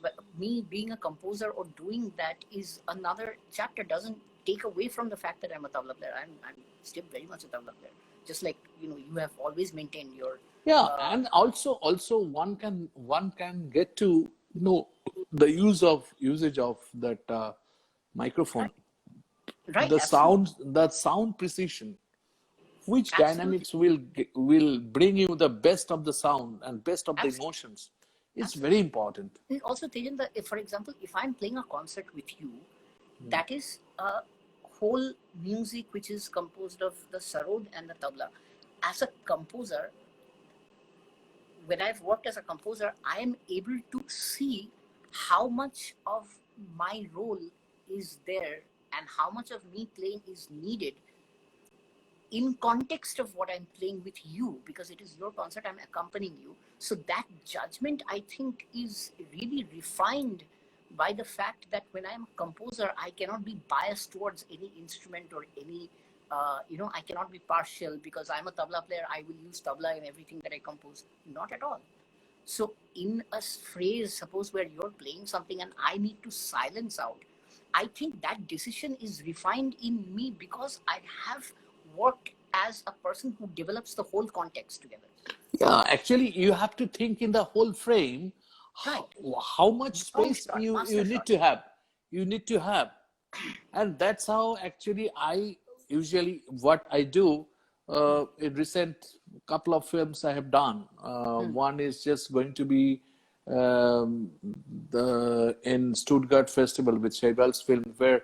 but me being a composer or doing that is another chapter. Doesn't take away from the fact that I'm a tabla player. I'm still very much a tabla player. Just like you have always maintained your. Yeah, and also one can get to know the usage of that microphone, Right, absolutely. the sound precision, which Absolutely. dynamics will bring you the best of the sound and best of the emotions. It's very important. And also, Tejendra, for example, if I'm playing a concert with you, that is a whole music which is composed of the sarod and the tabla. As a composer, when I've worked as a composer, I am able to see how much of my role is there and how much of me playing is needed in context of what I'm playing with you, because it is your concert, I'm accompanying you. So that judgment, I think, is really refined by the fact that when I'm a composer, I cannot be biased towards any instrument or any, I cannot be partial because I'm a tabla player, I will use tabla in everything that I compose. Not at all. So in a phrase, suppose where you're playing something and I need to silence out, I think that decision is refined in me because I have worked as a person who develops the whole context together. Yeah, actually, you have to think in the whole frame. Right. How much space you need to have. You need to have. And that's how actually I usually what I do in recent couple of films I have done. One is just going to be in Stuttgart Festival with Shaibal's film, where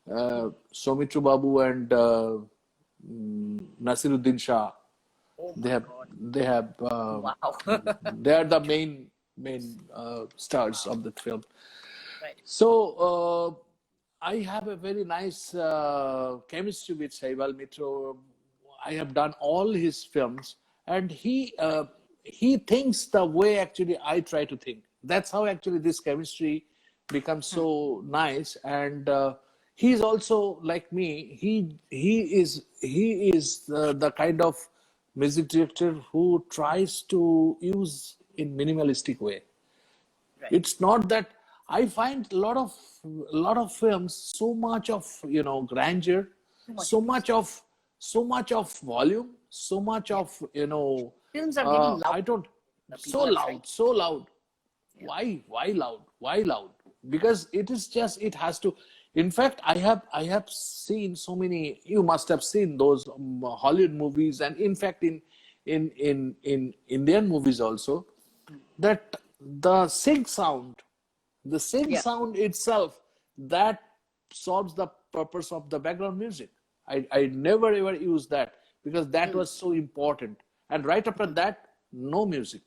Soumitra Babu and Nasiruddin Shah, they have Wow. they are the main stars of the film. Right. So I have a very nice chemistry with Saibal Mitro. I have done all his films, and he thinks the way actually I try to think. That's how actually this chemistry becomes so nice. And he's also like me. He is the kind of music director who tries to use in minimalistic way. Right. It's not that I find a lot of films so much of grandeur, so much of volume, so much of Films are getting loud. I don't so loud. Yeah. Why loud? Why loud? Because it is just it has to. In fact, I have seen so many. You must have seen those Hollywood movies, and in fact in Indian movies also, that the sync sound itself, that solves the purpose of the background music. I never ever use that because that was so important. And right after that, no music.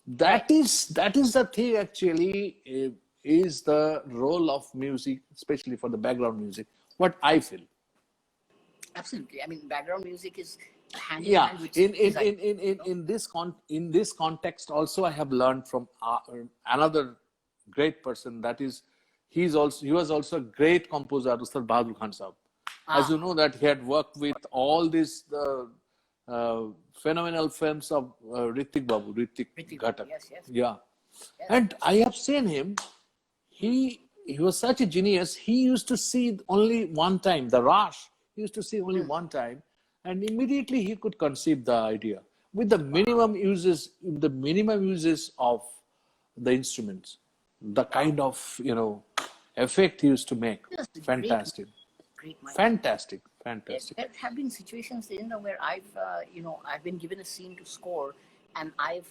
That is the thing actually, is the role of music, especially for the background music, what I feel. Absolutely. I mean, background music is hand in hand with in this context also, I have learned from another great person, that is he was also a great composer, Ustad Bahadur Khan Sahab. As you know, that he had worked with all these phenomenal films of Ritik Ghatak. Yes. Yeah. And I have seen him. He was such a genius. He used to see only one time the rush. He used to see only one time, and immediately he could conceive the idea with the minimum uses of the instruments. The kind of effect he used to make. Fantastic. Great mind. Fantastic. There have been situations where I've been given a scene to score, and I've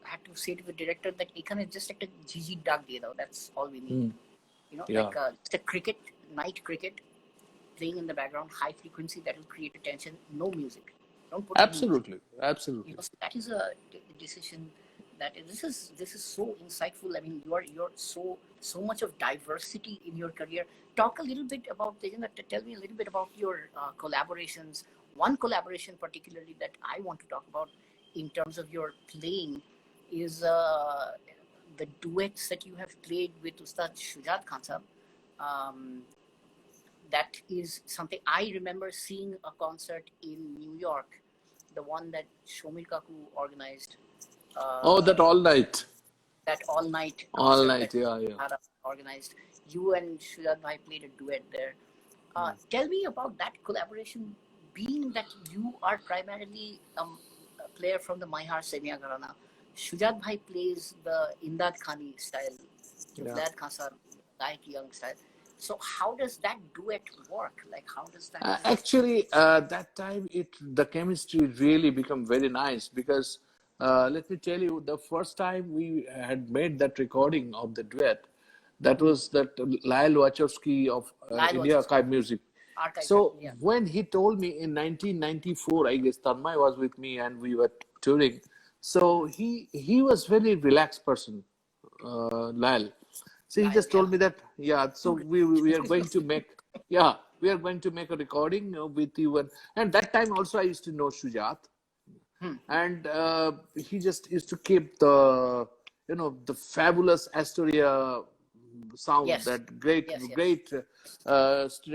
had to say to the director that ekhane just একটা ঝিঝির ডাক দিয়ে দাও, that's all we need. Yeah. Like just a cricket, night cricket playing in the background, high frequency that will create a tension, no music. Don't put any music. Absolutely. Absolutely. So that is a decision that this is so insightful. I mean, you're so much of diversity in your career. Talk a little bit about, tell me a little bit about your collaborations. One collaboration particularly that I want to talk about in terms of your playing is the duets that you have played with Ustad Shujat Khan sahab. That is something I remember seeing a concert in New York, the one that Shomir Kaku organized. That all night. That all night. All night, yeah. Organized. You and Shujat Bhai played a duet there. Tell me about that collaboration, being that you are primarily a player from the Maihar Semiya Gharana. Shujat Bhai plays the Imdad Khani style, Imdad Khan sahab, Gaik Young style. So how does that duet work? Like, how does that actually that time the chemistry really become very nice, because let me tell you, the first time we had made that recording of the duet, that was that Lyle Wachowski of India Archive Music. So when he told me in 1994, I guess Tanmay was with me and we were touring. So he was very relaxed person, Lyle. So he just told me that, so we are going to make, we are going to make a recording with you. And that time also I used to know Shujat. And he just used to keep the, the fabulous Astoria sound, that great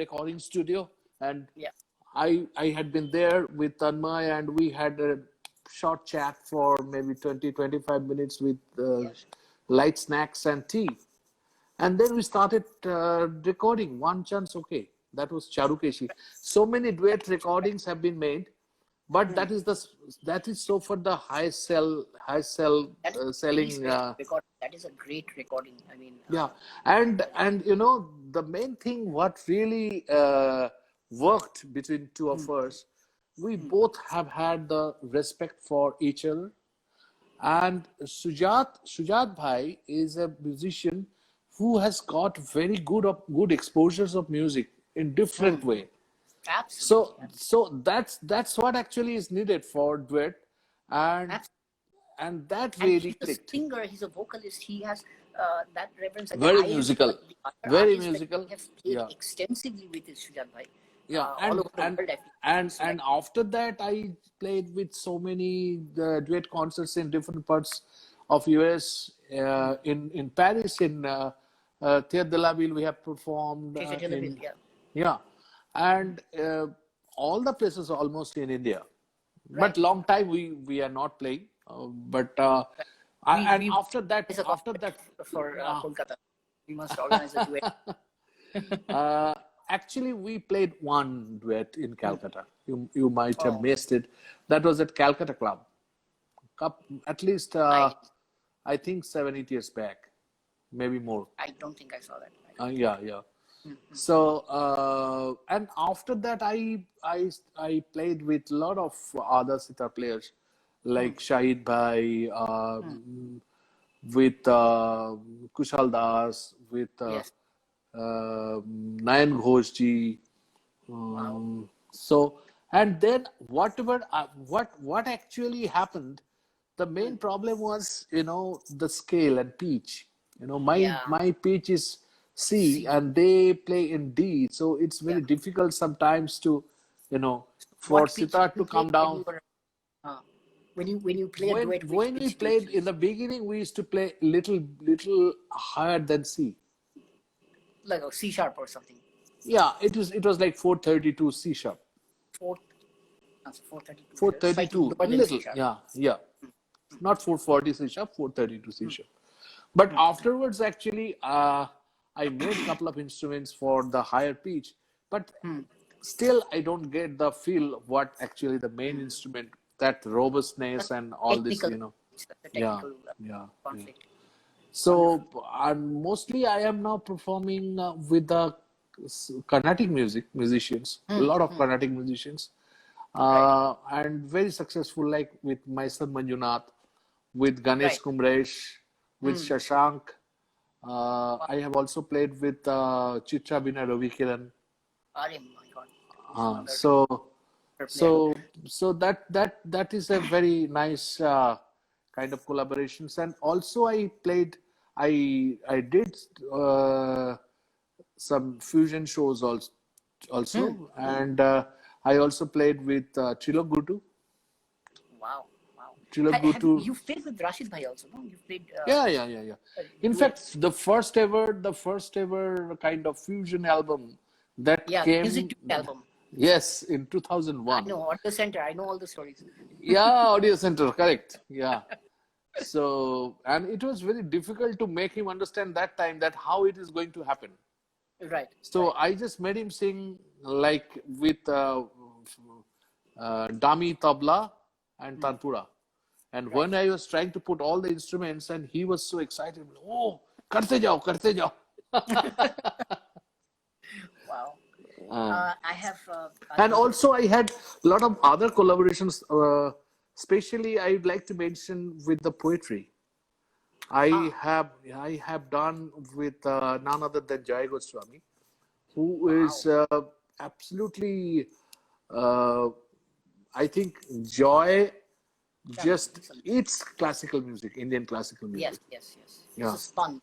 recording studio. And I had been there with Tanmay and we had a short chat for maybe 20-25 minutes with light snacks and tea. And then we started recording One Chance Okay. That was Charukeshi. So many duet recordings have been made, but that is so for the high selling. That is a great recording. I mean, and the main thing what really worked between two of us, we both have had the respect for each other. And Shujat Bhai is a musician who has got very good exposures of music in different way. Absolutely. So that's what actually is needed for duet, and that really clicked. He's a singer, he's a vocalist, he has that reference. Very musical. Very musical. He has played extensively with his Shujat Bhai. All over the world, and after that I played with so many duet concerts in different parts of US, in Paris, in Théâtre de la Ville we have performed, and all the places almost in India, but long time we are not playing, and after that for Kolkata we must organize a duet. Actually, we played one duet in Calcutta. You might have missed it. That was at Calcutta Club. At least, I think 7-8 years back, maybe more. I don't think I saw that. Yeah. So, and after that, I played with a lot of other sitar players, like Shahid Bhai, with Kushal Das, with Nayan Ghosh ji. So, and then what actually happened, the main problem was, the scale and pitch. My pitch is C and they play in D, so it's very difficult sometimes to, for sitar to come down. When you play a duet, when we played in the beginning, we used to play little higher than C. Like a C sharp or something. Yeah, it was like 432 C sharp. 432. Little, yeah. Not 440 C sharp, 432 C sharp. But afterwards, actually, I made a couple of instruments for the higher pitch, but still I don't get the feel of what actually the main instrument, that robustness and all this, The technical conflict. So mostly I am now performing with the Carnatic musicians, a lot of Carnatic musicians, and very successful, like with my son Manjunath, with Ganesh Right. Kumresh, with Hmm. Shashank. Wow. I have also played with Chitra Bina Ravi Kiran. Arey, my God. He's Uh, another so, super player. so that is a very nice kind of collaborations. And also I did uh, some fusion shows Hmm. also, and I also played with Trilok Gutu. Wow. Wow. Trilok Have Gutu. you've played with Rashid Bhai also? No, you've played Yeah. a In duet. fact, the first ever kind of fusion album that Yeah, music came, duet album. yes, in I 2001. know Audio Center. I know all the stories. Yeah, Audio Center, correct. Yeah. So, and it was very difficult to make him understand that time that how it is going to happen. Right. So Right. I just made him sing like with Dami Tabla and Hmm. Tanpura. And Right. when I was trying to put all the instruments, and he was so excited, oh, karte jao. Wow. Uh, I have and another. also, I had a lot of other collaborations. Especially, I'd like to mention with the poetry. Ah. I have done with none other than Jai Goswami, who Wow. is absolutely, uh, I think, Joy Channel. just Excellent. it's classical music, Indian classical music. Yes. Yes. Yes. He's Yeah, a sponge.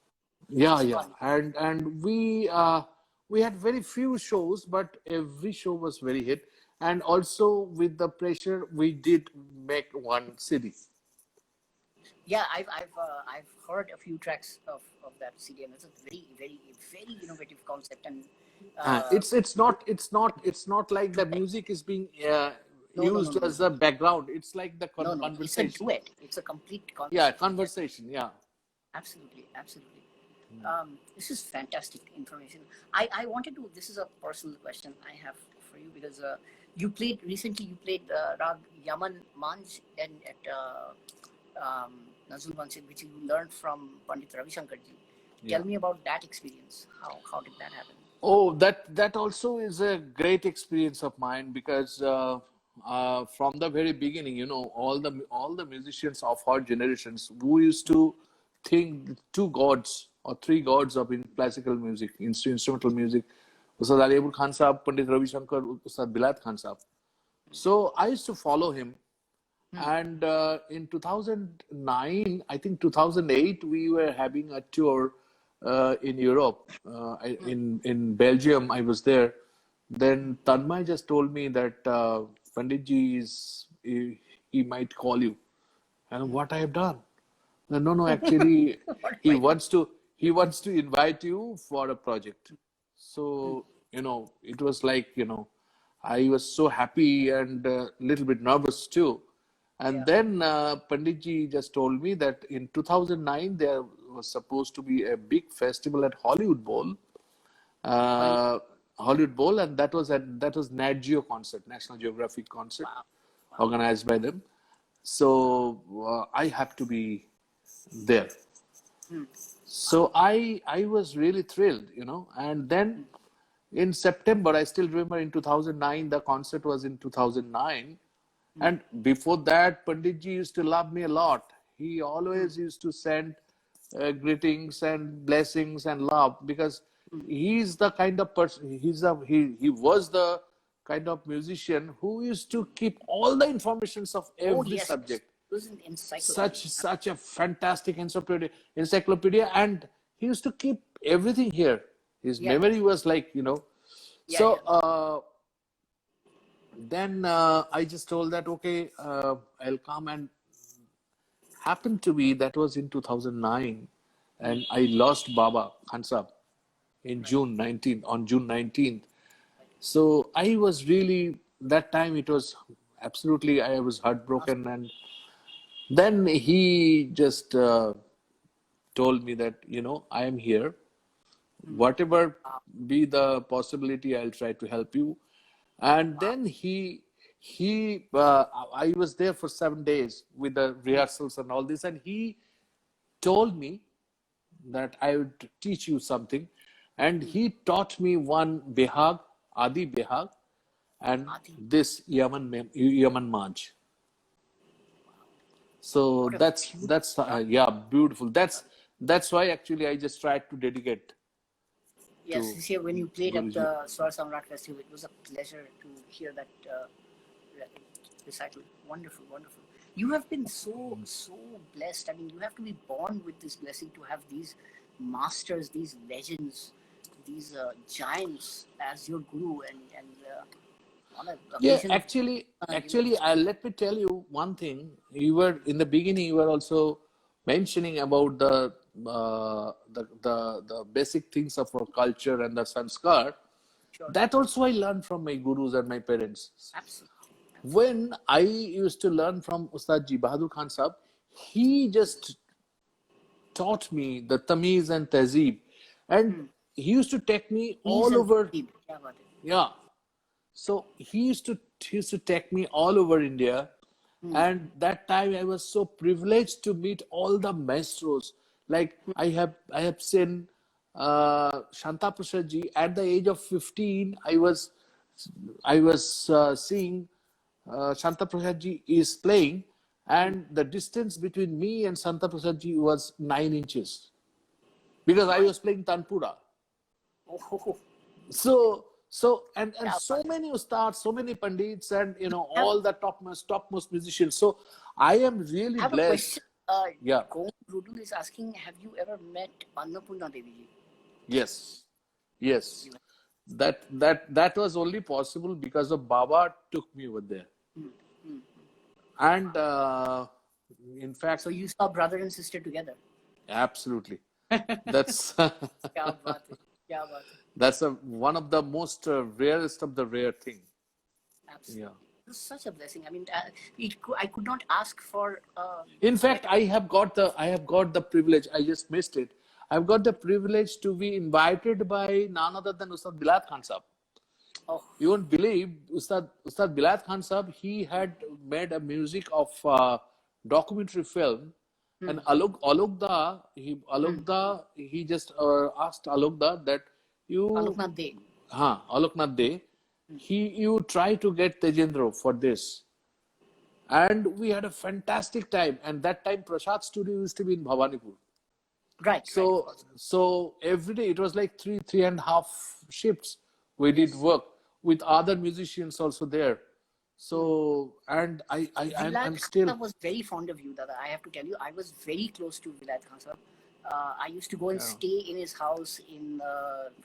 He's a yeah, sponge. and we had very few shows, but every show was very hit. And also with the pressure, we did make one CD. Yeah, I've heard a few tracks of that CDM. It's a very innovative concept, and uh, It's not like the music is being used no. as a background. It's like the No. It's a conversation. duet. It's a complete Yeah, conversation. Yes, conversation. Yeah. absolutely, absolutely. This is fantastic information. I wanted to. This is a personal question I have for you because you played recently. You played Rag Yaman Manj and at Nazul Bansir, which you learned from Pandit Ravi Shankar ji. Yeah. Tell me about that experience. How did that happen? Oh, that also is a great experience of mine because from the very beginning, all the musicians of our generations who used to think two gods or three gods of in classical music, instrumental music, Ustad Ali Khan Sahab, Pandit Ravi Shankar, Ustad Bilat Khan Sahab. So I used to follow him. Hmm. And in 2009, I think 2008, we were having a tour in Europe. Hmm. In Belgium, I was there. Then Tanmay just told me that Panditji he might call you. And what I have done? No, actually, What he right? wants to he wants to invite you for a project. So, it was like, I was so happy and a little bit nervous too. And Yeah. then Panditji just told me that in 2009 there was supposed to be a big festival at Hollywood. uh, Hollywood Bowl, and that was Nat Geo concert, National Geographic concert, Wow. Wow. organized by them. So I have to be there. Hmm. Wow. So I was really thrilled, And then in September, I still remember in 2009, the concert was in 2009. Hmm. And before that, Panditji used to love me a lot. He Hmm. always used to send greetings and blessings and love because Hmm. he's the kind of person, he was the kind of musician who used to keep all the informations of Oh every yes. Yes. subject. It was an encyclopedia. Such a fantastic encyclopedia, and he used to keep everything here. His Yeah. memory was like, Yeah. so Yeah. then I just told that okay, I'll come. And happened to be that was in 2009, Hmm. and I lost Baba Khansab in Right. June 19th. So I was really, that time it was absolutely, I was Awesome. heartbroken. And then he just told me that, I am here. Hmm. Whatever Wow. be the possibility, I'll try to help you. And Wow. then I was there for 7 days with the Hmm. rehearsals and all this, and he told me that I would teach you something. And Hmm. he taught me one Behag, Adi Behag, and Adi. this Yaman Maj. So What a beautiful that's start. yeah, beautiful. That's why actually I just tried to dedicate Yes, to this year when you played at Guruji. the Swar Samrat Festival, it was a pleasure to hear that recital. Wonderful, wonderful. You have been so blessed. I mean, you have to be born with this blessing to have these masters, these legends, these giants as your guru, and on a Yeah, occasion of actually, let me tell you one thing. You were in the beginning. You were also mentioning about the basic things of our culture and the sanskar. sure, That also I learned from my gurus and my parents. absolutely, absolutely. When I used to learn from Ustad Ji Bahadur Khan Sahab, he just taught me the Tamiz and Tehzeeb, and he used to take me Ease all and over. deep. Yeah, about it. Yeah, so he used to take me all over India, and that time I was so privileged to meet all the maestros. Like I have seen Shanta Prasad ji at the age of 15. I was seeing Shanta Prasad ji is playing, and the distance between me and Shanta Prasad ji was 9 inches because I My, was playing Tanpura. oh, So and yeah, so many ustads, so many pandits, and have all the topmost musicians. So I am really I have a blessed. question. Yeah. Gom Rudul is asking, have you ever met Annapurna Devi ji? Yes. Yes. That was only possible because of Baba took me over there, and in So fact, you saw brother and sister together. absolutely, that's क्या बात है, क्या बात है. that's one of the most rarest of the rare thing. Absolutely. Yeah. It was such a blessing. I mean, I could not ask for In fact, better. I have got the privilege. I just missed it. I've got the privilege to be invited by none other than Ustad Bilal Khan Sahab. Oh, You won't believe Ustad Bilal Khan Sahab. He had made a music of documentary film, and Alok Da, he just asked Alok Da that you, Aloknath De. Alok Nath De, you try to get Tejendra for this. And we had a fantastic time. And that time, Prashad Studio used to be in Bhawanipur. Right, right, of So, course. so every day it was like three and a half shifts. We did Yes. work with other musicians also there. So, and Vilayat I'm Khan still Sahab was very fond of you, Dada. I have to tell you, I was very close to Vilayat Khan Sahab. I used to go and stay in his house in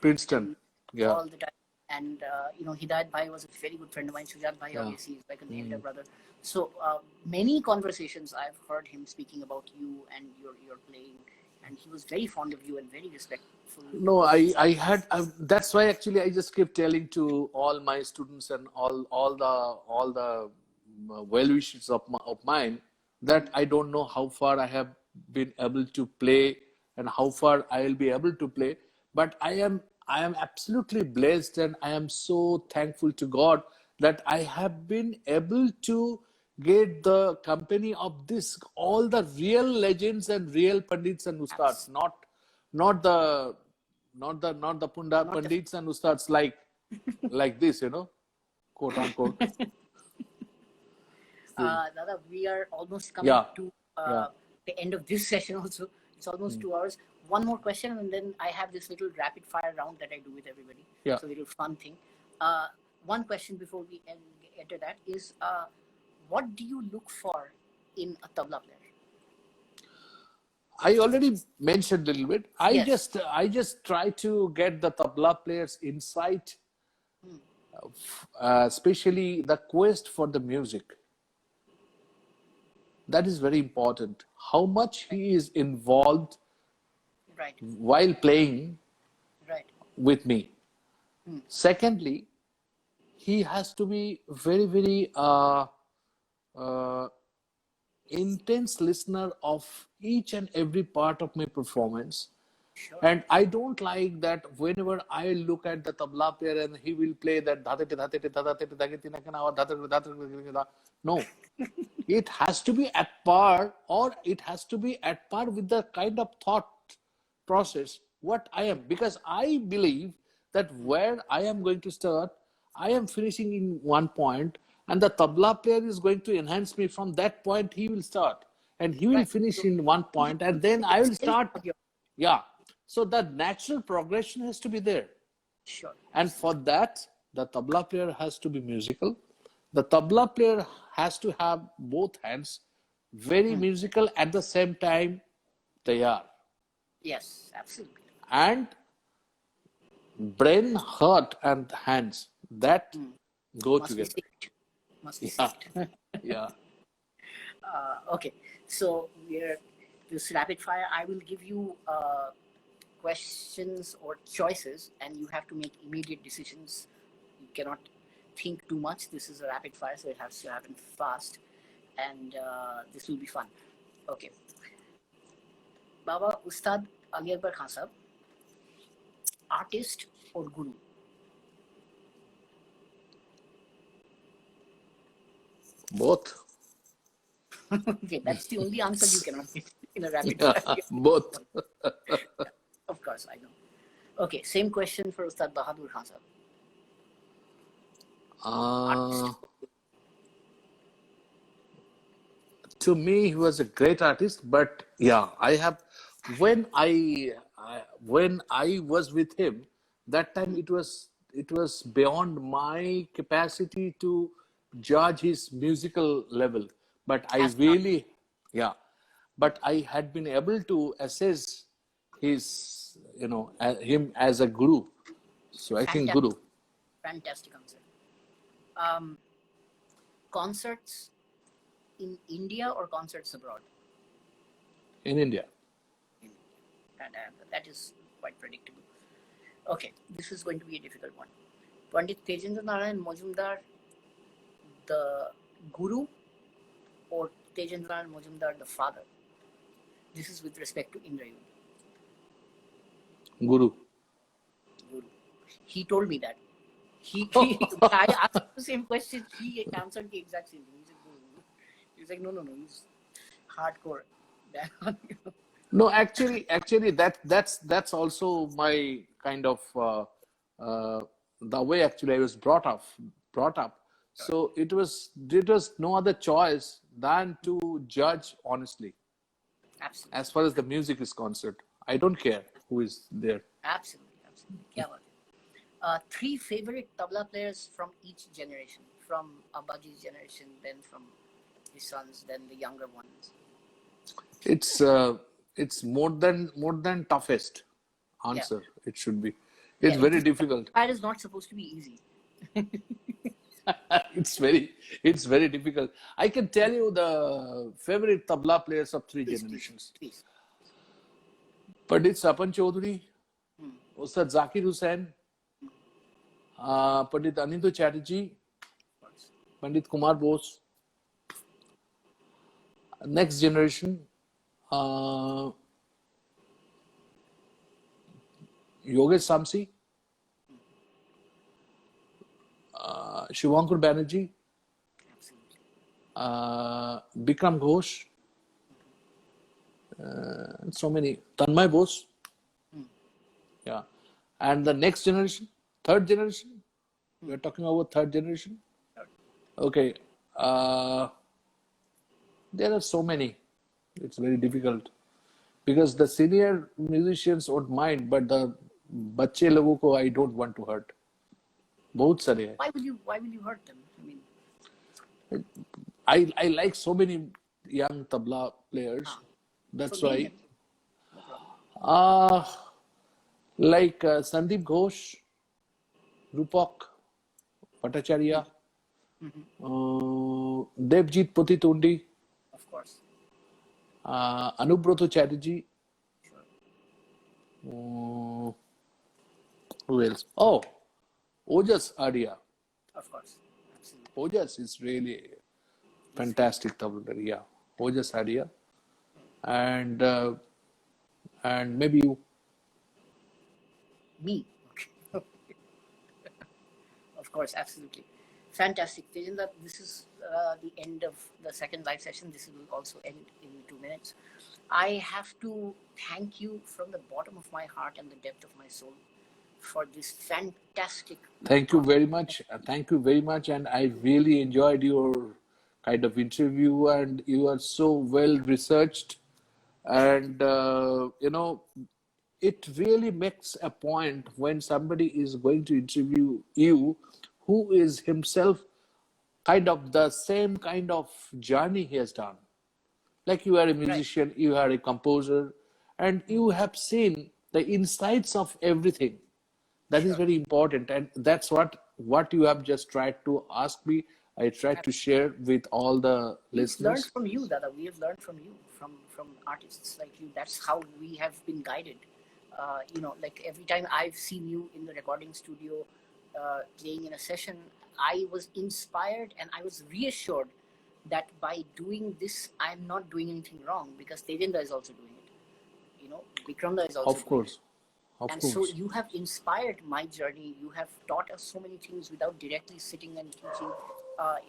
Princeton. Princeton Yeah, all the time. And Hidayat Bhai was a very good friend of mine. Sujat Bhai, yeah. obviously, is like an elder brother. So many conversations I've heard him speaking about you and your playing, and he was very fond of you and very respectful. No, that's why actually I just keep telling to all my students and all the well wishers of mine that I don't know how far I have been able to play and how far I will be able to play, but I am absolutely blessed, and I am so thankful to God that I have been able to get the company of this all the real legends and real pandits and ustads, Abs- not the not the Not the pandits and ustads like this, quote unquote. Dada, we are almost coming Yeah, to yeah. the end of this session also. It's almost 2 hours. One more question, and then I have this little rapid fire round that I do with everybody. Yeah. It's a little fun thing. One question before we enter that is, what do you look for in a tabla player? I already mentioned a little bit. I Yes. just try to get the tabla players' insight, especially the quest for the music. That is very important. How much he is involved Right, while playing right. with me. Secondly, he has to be very, very uh, intense listener of each and every part of my performance. Sure. And I don't like that whenever I look at the tabla player and he will play that no, it has to be at par, or it has to be at par with the kind of thought process what I am, because I believe that where I am going to start, I am finishing in one point, and the tabla player is going to enhance me from that point. He will start, and he will Right. finish So in one point, and then I the will skills start. are your Yeah. So the natural progression has to be there. sure. And for that, the tabla player has to be musical. The tabla player has to have both hands very musical at the same time, tayar. Yes, absolutely. And brain, heart, and hands that go Must be together. synced. Must be Yeah. synced. Yeah. Okay, so we're this rapid fire. I will give you questions or choices, and you have to make immediate decisions. You cannot think too much. This is a rapid fire, so it has to happen fast, and this will be fun. Okay, Baba Ustad Ali Akbar Khan Sahab, artist or guru? Both. Okay, that's the only answer you cannot give in a rapid Yeah. fire. Both. Of course, I know. Okay, same question for Ustad Bahadur Khan Sahab. Uh, to me, he was a great artist, but yeah, I have when when I was with him, that time it was beyond my capacity to judge his musical level. But I As an artist, really, yeah, but I had been able to assess him as a guru. So I think fantastic, guru fantastic answer. Um, Concerts in India or concerts abroad? in India. And that is quite predictable. Okay, this is going to be a difficult one. Pandit Tejendra Narayan Majumdar, the guru, or Tejendra Narayan Majumdar, the father? This is with respect to Indrayud. Guru. Guru. He told me that. I asked him the same question. He answered the exact same thing. He said, Guru. He's like, no, he's hardcore. No, actually, that's also my kind of the way actually I was brought up. So it was no other choice than to judge honestly. Absolutely. As far as the music is concerned, I don't care who is there. Absolutely. Kya baat hai. Three favorite tabla players from each generation, from Abbaji's generation, then from his sons, then the younger ones. It's more than toughest Yeah, answer. It should be. yeah. It's very difficult. That is not supposed to be easy. It's very difficult. I can tell you the favorite tabla players of three Please, generations. please. Pandit Sapan Chaudhary, Ustad Zakir Hussain, Pandit Anindu Chatterjee, Pandit Kumar Bose. Next generation, Yogesh Samsi, Shivankur Banerjee, Bikram Ghosh, and so many. Tanmay Bose. Yeah. And the next generation, third generation, we're talking about third generation. Okay. There are so many. It's very difficult because the senior musicians won't mind, but the बच्चे लोगों को I don't want to hurt. बहुत सारे हैं. Why will you hurt them? I mean, I like so many young tabla players. That's so name why. them. No problem. Like Sandeep Ghosh, Rupak Bhattacharya, Devjit Potitundi, Of course. Anubroto Chatterjee. Sure. Who else? Oh, Ojas Adia. Of course. Absolutely. Ojas is really fantastic tabla player. Yeah, Ojas Adia, and maybe you. Me. Okay. Of course, absolutely. Fantastic. Tejendra, this is the end of the second live session. This will also end in 2 minutes. I have to thank you from the bottom of my heart and the depth of my soul for this fantastic. Thank you very much. Thank you very much, and I really enjoyed your kind of interview, and you are so well researched, and it really makes a point when somebody is going to interview you, who is himself kind of the same kind of journey he has done. Like you are a Right. musician, you are a composer, and you have seen the insights of everything. That is Sure. very important, and that's what you have just tried to ask me. I tried to share with all the We've learned listeners. from you, Dada. We have learned from you, from artists like you. That's how we have been guided. Like every time I've seen you in the recording studio, playing in a session, I was inspired and I was reassured that by doing this, I'm not doing anything wrong because Tejendra is also doing it. Vikranda is also Of doing it. course, of And so course. you have inspired my journey. You have taught us so many things without directly sitting and teaching.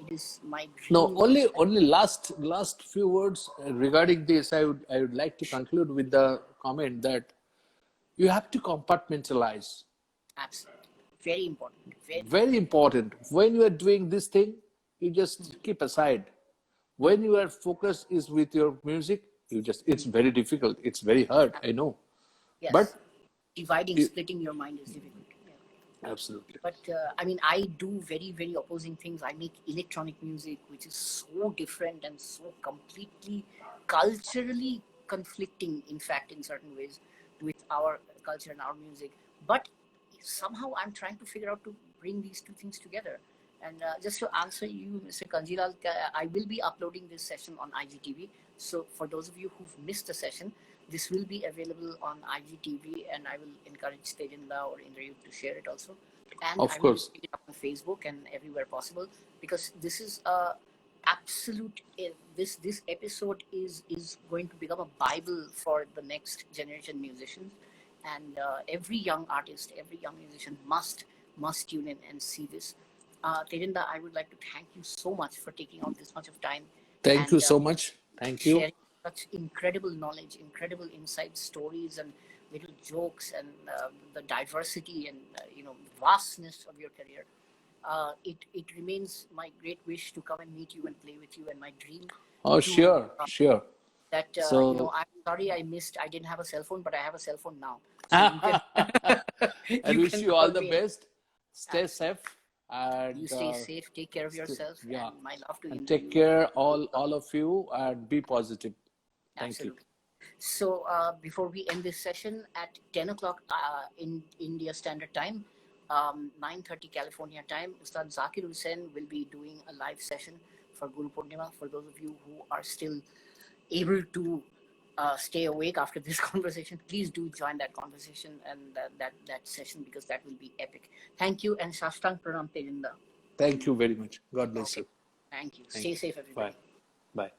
It is my No, dream. only last few words regarding this. I would like to conclude with the comment that you have to compartmentalize. Absolutely. Very important. Very Very important. When you are doing this thing, you just keep aside. When your focus is with your music, it's very difficult. It's very hard, I know. yes. But Dividing, it, splitting your mind is difficult. Yeah. absolutely. But I mean, I do very, very opposing things. I make electronic music, which is so different and so completely culturally conflicting, in fact, in certain ways, with our culture and our music. But somehow I'm trying to figure out to bring these two things together. And just to answer you, Mr. Kanjilal, I will be uploading this session on IGTV. So for those of you who've missed the session, this will be available on IGTV, and I will encourage Tejendra or Indrayut to share it also. And I Of will course. put it up on Facebook and everywhere possible, because this is a absolute. This episode is going to become a bible for the next generation musicians, and every young artist, every young musician must tune in and see this. Tejendra, I would like to thank you so much for taking out this much of time Thank you and so much. Thank you. sharing such incredible knowledge, incredible insight stories, and little jokes, and the diversity and vastness of your career. It remains my great wish to come and meet you and play with you, and my dream Oh, to sure, sure. that So, I'm sorry I didn't have a cell phone, but I have a cell phone now, so you can I you wish can you call all the me. best. Stay safe, You and stay safe, take care of yourself, yeah, and my love to and Indra. take care, all of you, and be positive. Thank you. Absolutely. So before we end this session at 10 o'clock in India Standard Time, 9:30 California time, Ustad Zakir Hussain will be doing a live session for Guru Purnima. For those of you who are still able to stay awake after this conversation, please do join that conversation and that session, because that will be epic. Thank you, and Shashtang Pranam Tejendra. Thank you very much. God bless Okay. you. Thank you. Thank Stay you. safe, Bye. everybody. Bye.